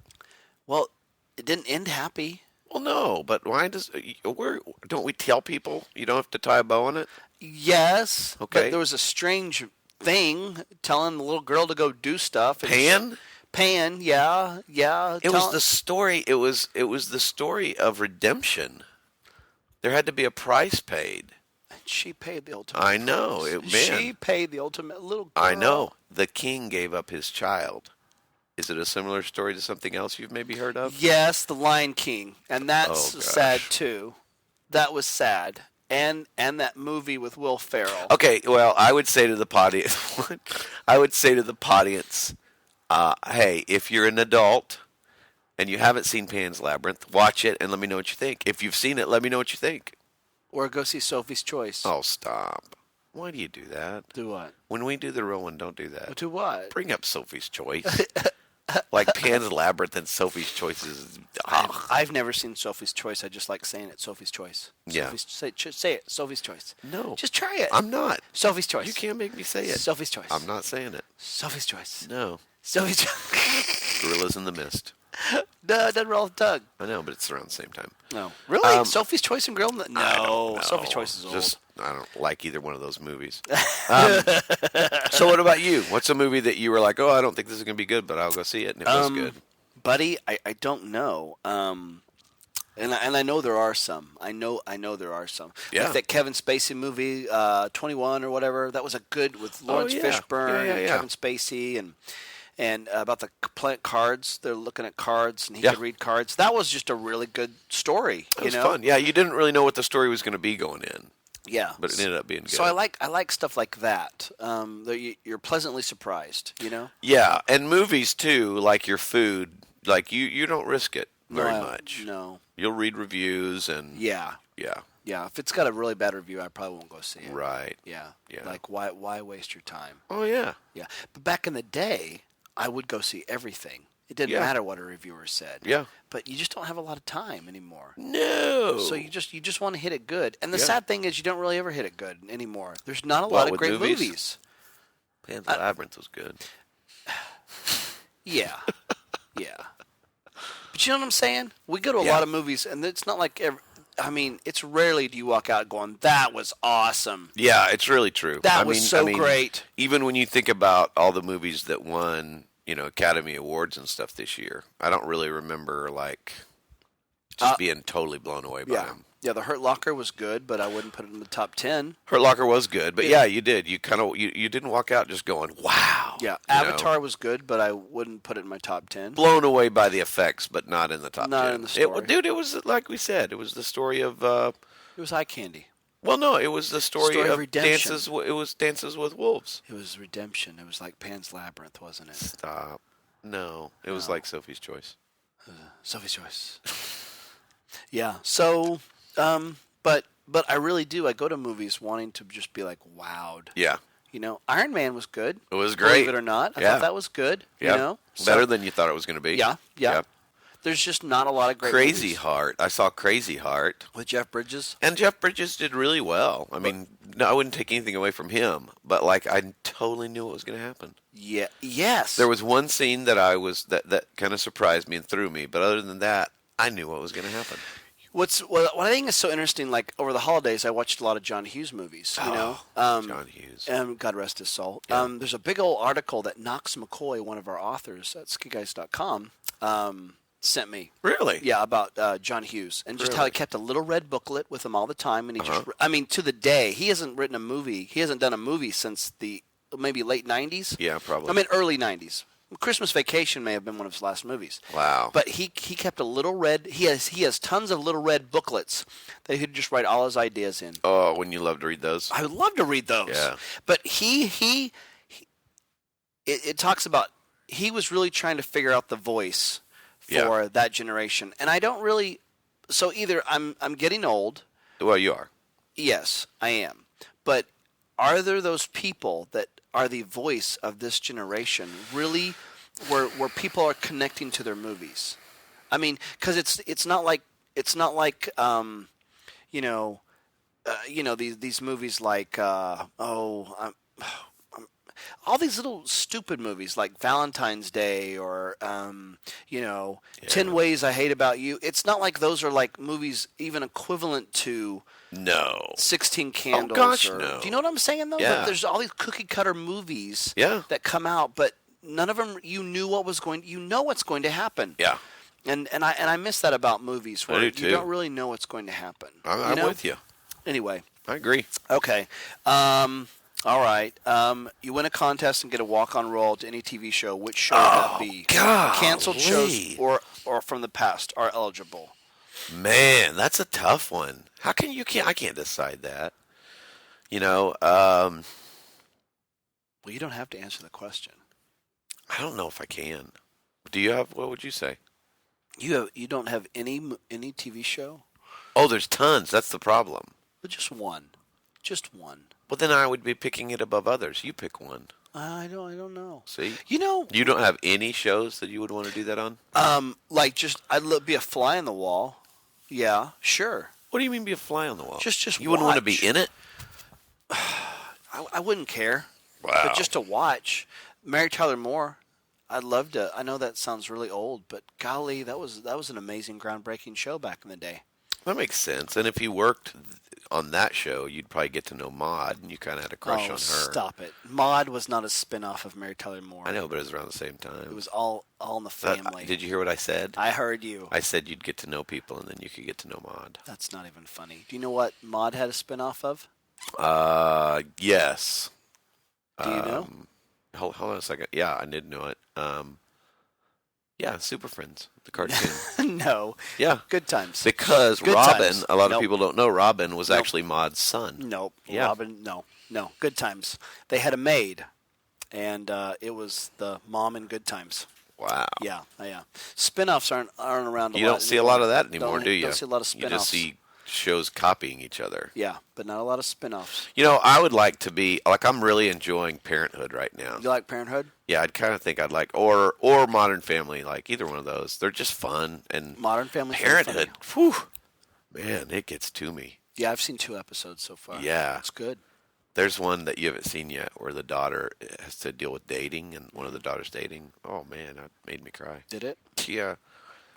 Well, it didn't end happy. Well, no, but why don't we tell people you don't have to tie a bow on it? Yes. Okay. But there was a strange thing telling the little girl to go do stuff. Pan? Pan, yeah. It was the story. It was the story of redemption. There had to be a price paid. And she paid the ultimate I know. price. She paid the ultimate little girl. I know. The king gave up his child. Is it a similar story to something else you've maybe heard of? Yes, The Lion King. And that's sad, too. That was sad. And that movie with Will Ferrell. Okay, well, I would say to the audience, hey, if you're an adult and you haven't seen Pan's Labyrinth, watch it and let me know what you think. If you've seen it, let me know what you think. Or go see Sophie's Choice. Oh, stop. Why do you do that? Do what? When we do the real one, don't do that. Do what? Bring up Sophie's Choice. Like Pan's Labyrinth and Sophie's Choice is... I've never seen Sophie's Choice. I just like saying it. Sophie's Choice. Yeah. Say it. Sophie's Choice. No. Just try it. I'm not. Sophie's Choice. You can't make me say it. Sophie's Choice. I'm not saying it. Sophie's Choice. No. Sophie's Choice. Gorillas in the Mist. No, it doesn't roll with Doug. I know, but it's around the same time. No. Really? Sophie's Choice and Gorilla? No. Sophie's Choice is old. I don't like either one of those movies. So what about you? What's a movie that you were like, oh, I don't think this is going to be good, but I'll go see it, and it was good? Buddy, I don't know. And I know there are some. I know there are some. Yeah. Like that Kevin Spacey movie, 21 or whatever. That was a good with Lawrence Fishburne and Kevin Spacey and about the playing cards. They're looking at cards and he could read cards. That was just a really good story. It was fun. Yeah, you didn't really know what the story was going to be going in. Yeah, but it ended up being good. So I like stuff like that. You're pleasantly surprised. Yeah, and movies too, like your food. Like you don't risk it very much. No. You'll read reviews and Yeah. If it's got a really bad review, I probably won't go see it. Right. Yeah. Like why waste your time? Oh yeah. Yeah. But back in the day, I would go see everything. It didn't matter what a reviewer said. Yeah. But you just don't have a lot of time anymore. No. So you just want to hit it good. And the sad thing is you don't really ever hit it good anymore. There's not a lot of great movies. Pan's Labyrinth was good. Yeah. Yeah. But you know what I'm saying? We go to a lot of movies, and it's not like it's rarely do you walk out going, that was awesome. Yeah, it's really true. That was so great. Even when you think about all the movies that won, Academy Awards and stuff this year, I don't really remember, just being totally blown away by them. Yeah, The Hurt Locker was good, but I wouldn't put it in the top 10. Hurt Locker was good, but you did. You kind of you didn't walk out just going, wow. Yeah, Avatar was good, but I wouldn't put it in my top 10. Blown away by the effects, but not in the top 10. Not in the story. It was like we said. It was the story of... it was eye candy. Well, no, it was the story of redemption. It was Dances with Wolves. It was redemption. It was like Pan's Labyrinth, wasn't it? Stop. No, it was like Sophie's Choice. Sophie's Choice. Yeah, so... But I really do. I go to movies wanting to just be like wowed. Yeah. Iron Man was good. It was great. Believe it or not. I thought that was good. Yeah. Better than you thought it was going to be. Yeah. There's just not a lot of great Crazy movies. Heart. I saw Crazy Heart. With Jeff Bridges. And Jeff Bridges did really well. I mean, I wouldn't take anything away from him, but I totally knew what was going to happen. Yeah. Yes. There was one scene that that kind of surprised me and threw me, but other than that, I knew what was going to happen. What I think is so interesting, like over the holidays, I watched a lot of John Hughes movies. John Hughes. God rest his soul. Yeah. There's a big old article that Knox McCoy, one of our authors at skitguys.com, sent me. Really? Yeah, about John Hughes and just how he kept a little red booklet with him all the time, and he to the day, he hasn't written a movie. He hasn't done a movie since the maybe late '90s. Yeah, probably. Early '90s. Christmas Vacation may have been one of his last movies. Wow! But he kept a little red. He has tons of little red booklets that he could just write all his ideas in. Oh, wouldn't you love to read those? I would love to read those. Yeah. But it talks about he was really trying to figure out the voice for that generation, and I don't really. So either I'm getting old. Well, you are. Yes, I am. But are there those people that are the voice of this generation, really, where people are connecting to their movies? I mean, because it's not like these movies like all these little stupid movies like Valentine's Day or 10 Ways I Hate About You. It's not like those are like movies even equivalent to 16 Candles. Oh gosh, no. Do you know what I'm saying though? Yeah. There's all these cookie cutter movies that come out, but none of them you knew what was going. You know what's going to happen. Yeah. And I miss that about movies where you don't really know what's going to happen. I'm with you. Anyway, I agree. Okay. All right. You win a contest and get a walk-on role to any TV show. Which show would that be? God. Canceled shows or from the past are eligible. Man, that's a tough one. How can you can't? I can't decide that. Well, you don't have to answer the question. I don't know if I can. Do you have? What would you say? You don't have any TV show? Oh, there's tons. That's the problem. But just one. Just one. Well, then I would be picking it above others. You pick one. I don't know. See? You don't have any shows that you would want to do that on? I'd be a fly on the wall. Yeah, sure. What do you mean be a fly on the wall? Just you wouldn't want to be in it? I wouldn't care. Wow. But just to watch. Mary Tyler Moore, I'd love to. I know that sounds really old, but golly, that was an amazing, groundbreaking show back in the day. That makes sense. And if you worked on that show, you'd probably get to know Maude, and you kind of had a crush on her. Stop it. Maude was not a spin-off of Mary Tyler Moore. I know, but it was around the same time. It was all in the family. Did you hear what I said? I heard you. I said you'd get to know people, and then you could get to know Maude. That's not even funny. Do you know what Maude had a spin-off of? Yes. Do you know? Hold on a second. Yeah, I did know it. Yeah, Super Friends, the cartoon. No. Yeah. Good Times. Because Good Robin, Times. a lot of people don't know Robin was actually Maude's son. Nope. Yeah. Robin, no. Good Times. They had a maid, and it was the mom in Good Times. Wow. Yeah. Spin-offs aren't around a lot. You don't see a lot of that anymore, do you? Don't see a lot of spin-offs. You just see shows copying each other. Yeah, but not a lot of spin-offs. I would like to be, I'm really enjoying Parenthood right now. You like Parenthood? Yeah, I'd kind of think I'd like, or Modern Family, like either one of those. They're just fun. And Modern Family. Parenthood, whew, man, it gets to me. Yeah, I've seen 2 episodes so far. Yeah. It's good. There's one that you haven't seen yet where the daughter has to deal with dating, and one of the daughters dating. Oh, man, that made me cry. Did it? Yeah.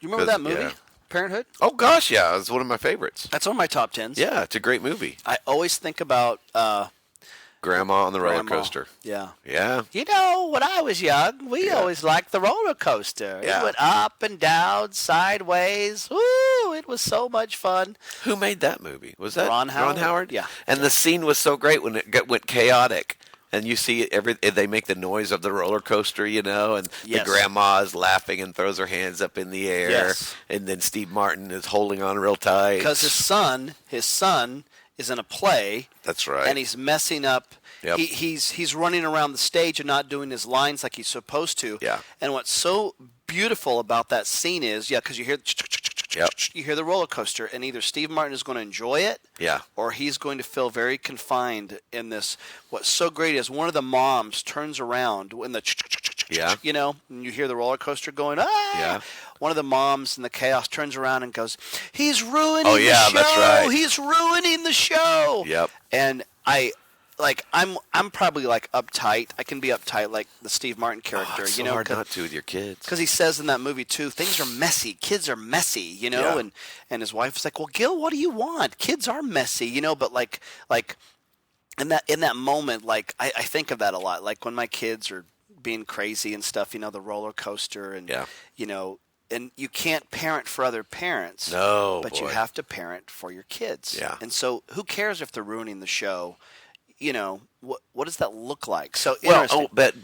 You remember that movie? Yeah. Parenthood? Oh, gosh, yeah. It's one of my favorites. That's one of my top 10s. Yeah, it's a great movie. I always think about Grandma on the roller coaster. Yeah. Yeah. When I was young, we always liked the roller coaster. Yeah. It went up and down, sideways. Woo! It was so much fun. Who made that movie? Was that Ron Howard? Yeah. And the scene was so great when it went chaotic. And you see they make the noise of the roller coaster, and the grandma is laughing and throws her hands up in the air. Yes. And then Steve Martin is holding on real tight. Because his son is in a play. That's right. And he's messing up. Yep. He's running around the stage and not doing his lines like he's supposed to. Yeah. And what's so beautiful about that scene is, because you hear you hear the roller coaster, and either Steve Martin is going to enjoy it, or he's going to feel very confined in this. What's so great is one of the moms turns around when the and you hear the roller coaster going, one of the moms in the chaos turns around and goes, "He's ruining the show. That's right. He's ruining the show." Yep. And I'm probably uptight. I can be uptight like the Steve Martin character. It's so hard not to with your kids. Because he says in that movie too, things are messy. Kids are messy, and his wife is like, "Well, Gil, what do you want? Kids are messy, But in that moment, I think of that a lot. Like when my kids are being crazy and stuff, the roller coaster and and you can't parent for other parents. No, but you have to parent for your kids. Yeah. And so who cares if they're ruining the show? What does that look like? So but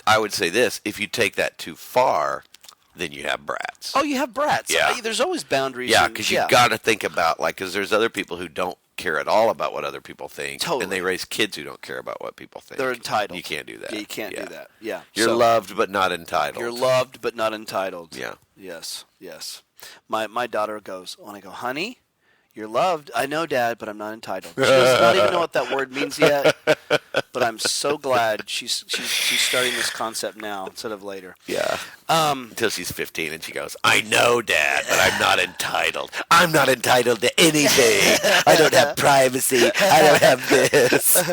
I would say this: if you take that too far, then you have brats. Oh, you have brats. Yeah. There's always boundaries. Yeah, because you've got to think about because there's other people who don't care at all about what other people think, totally. And they raise kids who don't care about what people think. They're entitled. You can't do that. Yeah, you can't do that. Yeah, you're loved but not entitled. You're loved but not entitled. Yeah. Yes. My daughter goes when I go, "Honey, you're loved." "I know, Dad, but I'm not entitled." She does not even know what that word means yet. But I'm so glad she's starting this concept now instead of later. Yeah. Until she's 15 and she goes, "I know, Dad, but I'm not entitled. I'm not entitled to anything. I don't have privacy. I don't have this."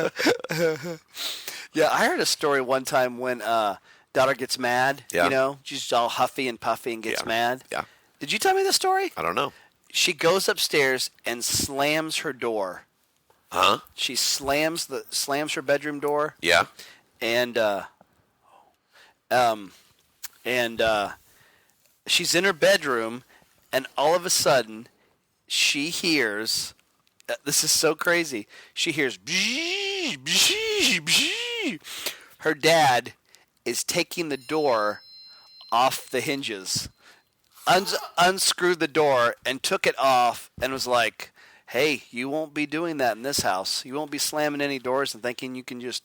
Yeah, I heard a story one time when daughter gets mad. Yeah. She's all huffy and puffy and gets mad. Yeah. Did you tell me the story? I don't know. She goes upstairs and slams her door. Huh? She slams her bedroom door. Yeah. And And she's in her bedroom, and all of a sudden, she hears. This is so crazy. She hears. Her dad is taking the door off the hinges. Unscrewed the door and took it off and was like, "Hey, you won't be doing that in this house. You won't be slamming any doors and thinking you can just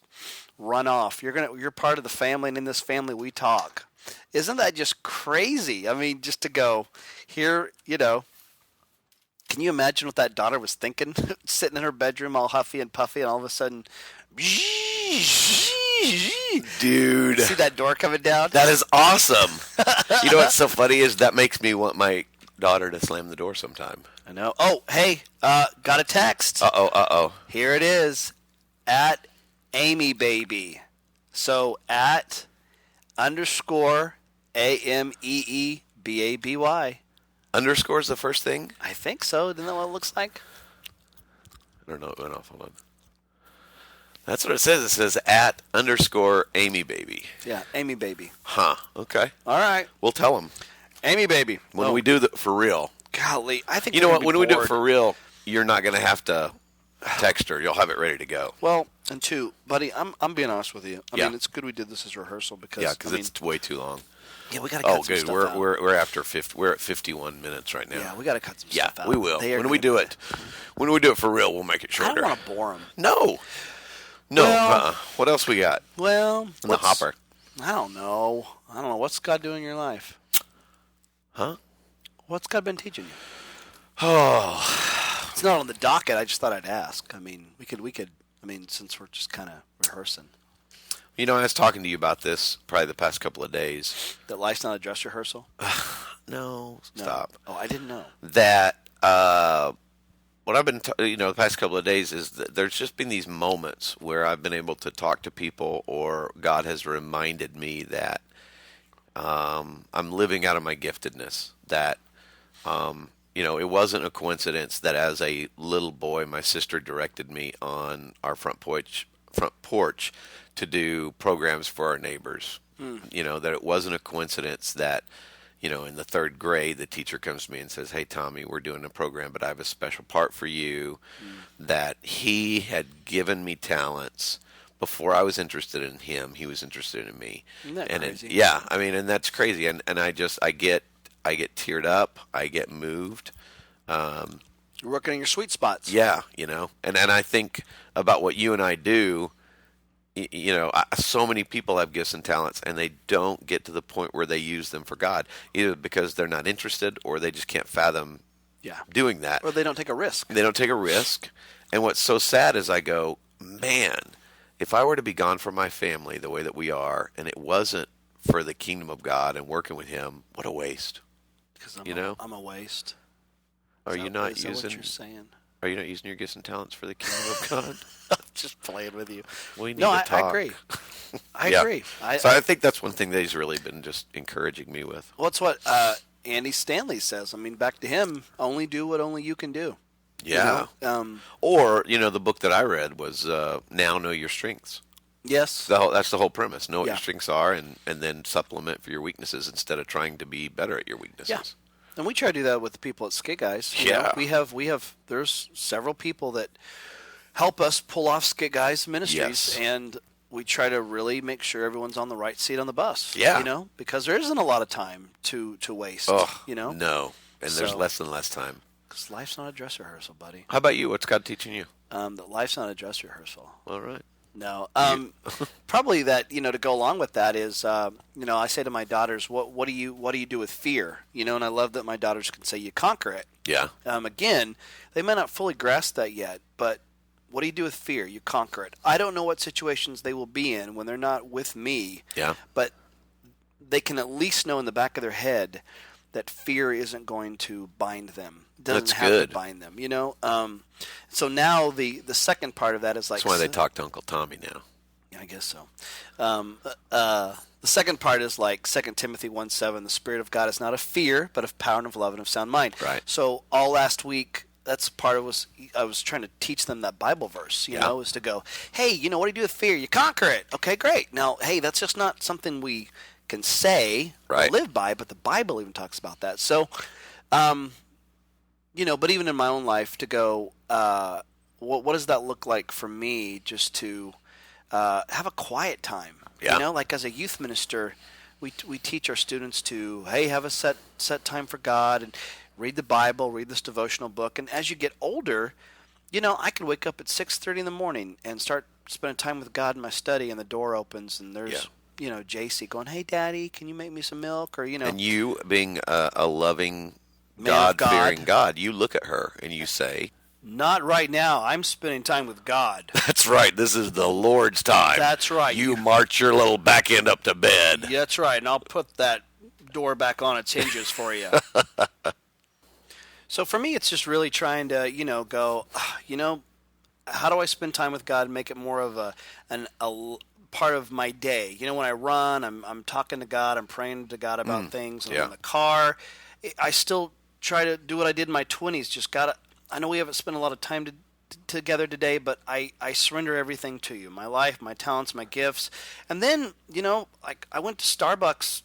run off. You're part of the family, and in this family we talk." Isn't that just crazy? I mean, just to go here, can you imagine what that daughter was thinking? Sitting in her bedroom all huffy and puffy, and all of a sudden, dude, see that door coming down? That is awesome. You know what's so funny is that makes me want my daughter to slam the door sometime. I know. Oh, hey, got a text. Uh-oh. Here it is, at Amy Baby. So at _ AMEEBABY. Underscore is the first thing? I think so. Isn't that what it looks like? I don't know. It went off. Hold on. That's what it says. It says at _ Amy Baby. Yeah, Amy Baby. Huh. Okay. All right. We'll tell them. Amy Baby. When we do for real. Golly, I think you know what? When we do it for real, you're not going to have to text her. You'll have it ready to go. Well, and two, buddy, I'm being honest with you. I mean, it's good we did this as rehearsal because it's way too long. Yeah, we got to cut some stuff out. We're after 50. We're at 51 minutes right now. Yeah, we got to cut some stuff out. Yeah, we will. When we do it for real, we'll make it shorter. I don't want to bore them. No. Well, what else we got? Well, in the hopper. I don't know. What's God doing in your life? Huh? What's God been teaching you? Oh, it's not on the docket. I just thought I'd ask. I mean, we could. I mean, since we're just kind of rehearsing. I was talking to you about this probably the past couple of days. That life's not a dress rehearsal? No, stop. Oh, I didn't know. That what I've been, the past couple of days is that there's just been these moments where I've been able to talk to people, or God has reminded me that I'm living out of my giftedness. That it wasn't a coincidence that as a little boy, my sister directed me on our front porch to do programs for our neighbors. That it wasn't a coincidence that, in the third grade, the teacher comes to me and says, "Hey, Tommy, we're doing a program, but I have a special part for you." That he had given me talents before I was interested in him. He was interested in me. Isn't that crazy? And that's crazy. And I get teared up. I get moved. You're working in your sweet spots. Yeah, and I think about what you and I do. So many people have gifts and talents, and they don't get to the point where they use them for God, either because they're not interested or they just can't fathom doing that. Or they don't take a risk. And what's so sad is I go, man, if I were to be gone from my family the way that we are, and it wasn't for the kingdom of God and working with Him, what a waste. Because I'm a waste. Are you not using? What you're saying? Are you not using your gifts and talents for the kingdom of God? I'm just playing with you. We need to talk. I agree. I agree. I think that's one thing that he's really been just encouraging me with. Well, it's what Andy Stanley says. I mean, back to him, only do what only you can do. Yeah. Or, the book that I read was Now Know Your Strengths. Yes. That's the whole premise. Know what your strengths are and then supplement for your weaknesses instead of trying to be better at your weaknesses. Yeah. And we try to do that with the people at Skit Guys. We have. There's several people that help us pull off Skit Guys Ministries, and we try to really make sure everyone's on the right seat on the bus. Yeah. Because there isn't a lot of time to waste. No, and there's less and less time. Because life's not a dress rehearsal, buddy. How about you? What's God teaching you? That life's not a dress rehearsal. All right. No, probably that to go along with that is I say to my daughters, what do you do with fear? And I love that my daughters can say you conquer it. Yeah. Again, they may not fully grasp that yet, but what do you do with fear? You conquer it. I don't know what situations they will be in when they're not with me. Yeah. But they can at least know in the back of their head that fear isn't going to bind them. Doesn't have to bind them, So now the second part of that is like... That's why they talk to Uncle Tommy now. Yeah, I guess so. The second part is like 2 Timothy 1:7. The Spirit of God is not of fear, but of power and of love and of sound mind. Right. So all last week, that's part of I was trying to teach them that Bible verse, is to go, hey, what do you do with fear? You conquer it. Okay, great. Now, hey, that's just not something we can say or live by, but the Bible even talks about that. So, but even in my own life, to go, what does that look like for me? Just to have a quiet time. Yeah. Like as a youth minister, we teach our students to have a set time for God and read the Bible, read this devotional book. And as you get older, I could wake up at 6:30 in the morning and start spending time with God in my study, and the door opens and there's JC going, "Hey, Daddy, can you make me some milk?" Or And you being a loving, God-fearing God, you look at her and you say, "Not right now. I'm spending time with God." That's right. This is the Lord's time. That's right. You march your little back end up to bed. That's right. And I'll put that door back on its hinges for you. So for me, it's just really trying to, go, how do I spend time with God and make it more of a part of my day? When I run, I'm talking to God, I'm praying to God about things. I'm in the car. I still try to do what I did in my 20s. I know we haven't spent a lot of time together today, but I surrender everything to you. My life, my talents, my gifts. And then, like I went to Starbucks,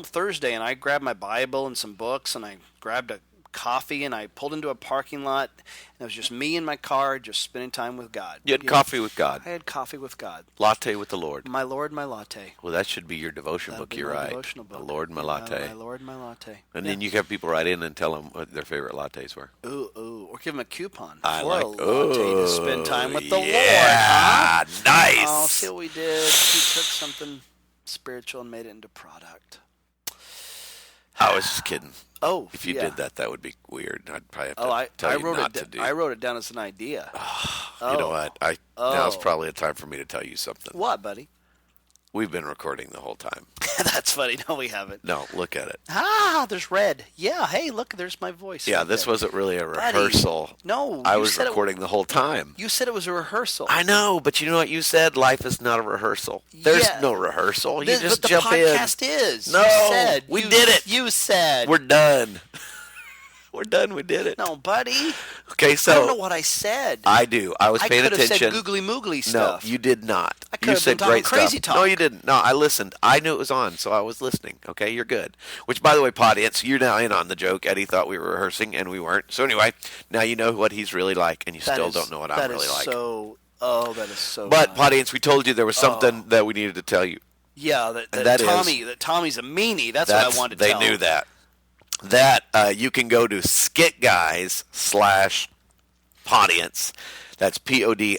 Thursday, and I grabbed my Bible and some books, and I grabbed a coffee, and I pulled into a parking lot, and it was just me in my car, just spending time with God. You had coffee with God. I had coffee with God. Latte with the Lord. My Lord, my latte. Well, that should be your devotion book. You're right. Devotional book. The Lord, my latte. My Lord, my latte. And then you have people write in and tell them what their favorite lattes were. Or give them a coupon for a latte to spend time with the Lord. Yeah, nice. Oh, see what we did? We took something spiritual and made it into product. I was just kidding. Oh, if you did that would be weird. I'd probably have to tell you not to do. I wrote it down as an idea. You know what? Now's probably a time for me to tell you something. What, buddy? We've been recording the whole time. That's funny. No, we haven't. No, look at it. There's red. Yeah, hey, look, there's my voice. Yeah, this wasn't really a rehearsal. Buddy, no. I was recording the whole time. You said it was a rehearsal. I know, but you know what you said? Life is not a rehearsal. There's no rehearsal. You just jump in. But the podcast is. No, we did it. You said. We're done. We're done. We did it. No, buddy. Okay, so I don't know what I said. I do. I was paying attention. I could have said googly moogly stuff. No, you did not. I could have been talking crazy talk. No, you didn't. No, I listened. I knew it was on, so I was listening. Okay, you're good. Which, by the way, audience, you're now in on the joke. Eddie thought we were rehearsing, and we weren't. So anyway, now you know what he's really like, and you still don't know what I'm really like. That is so. But audience, we told you there was something that we needed to tell you. Yeah, that Tommy's a meanie. That's what I wanted to tell. They knew that. You can go to Skit Guys /Podience. That's PODIENCE.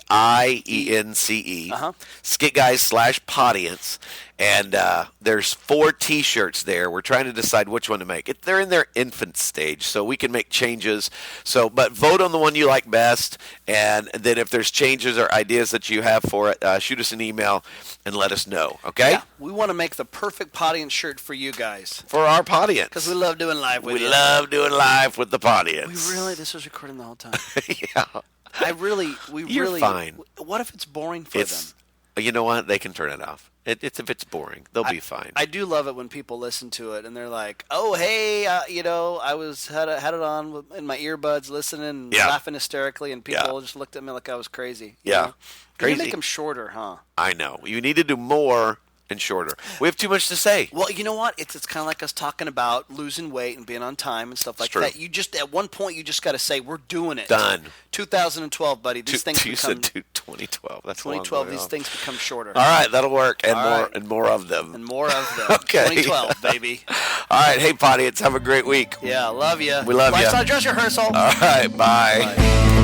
Skit Guys /Podience. And there's 4 T-shirts there. We're trying to decide which one to make. They're in their infant stage, so we can make changes. But vote on the one you like best, and then if there's changes or ideas that you have for it, shoot us an email and let us know. Okay? Yeah, we want to make the perfect Podience shirt for you guys. For our Podience. Because we love doing live with you. We love doing live with the Podience. This was recording the whole time. Yeah. You're fine. What if it's boring for them? You know what? They can turn it off. If it's boring, they'll be fine. I do love it when people listen to it and they're like, "Oh, hey, I had it on in my earbuds, listening, and laughing hysterically," and people just looked at me like I was crazy. Yeah, crazy. You make them shorter, huh? I know. You need to do more and shorter. We have too much to say. Well, you know what? It's kind of like us talking about losing weight and being on time and stuff like that. You just at one point you just got to say we're doing it. Done. 2012, buddy. These things you said 2012. That's 2012. These things become shorter. All right, that'll work, and more of them. And more of them. Okay. 2012, baby. All right, hey, Podience, have a great week. Yeah, love you. We love you. Lifestyle Dress Rehearsal. All right, bye.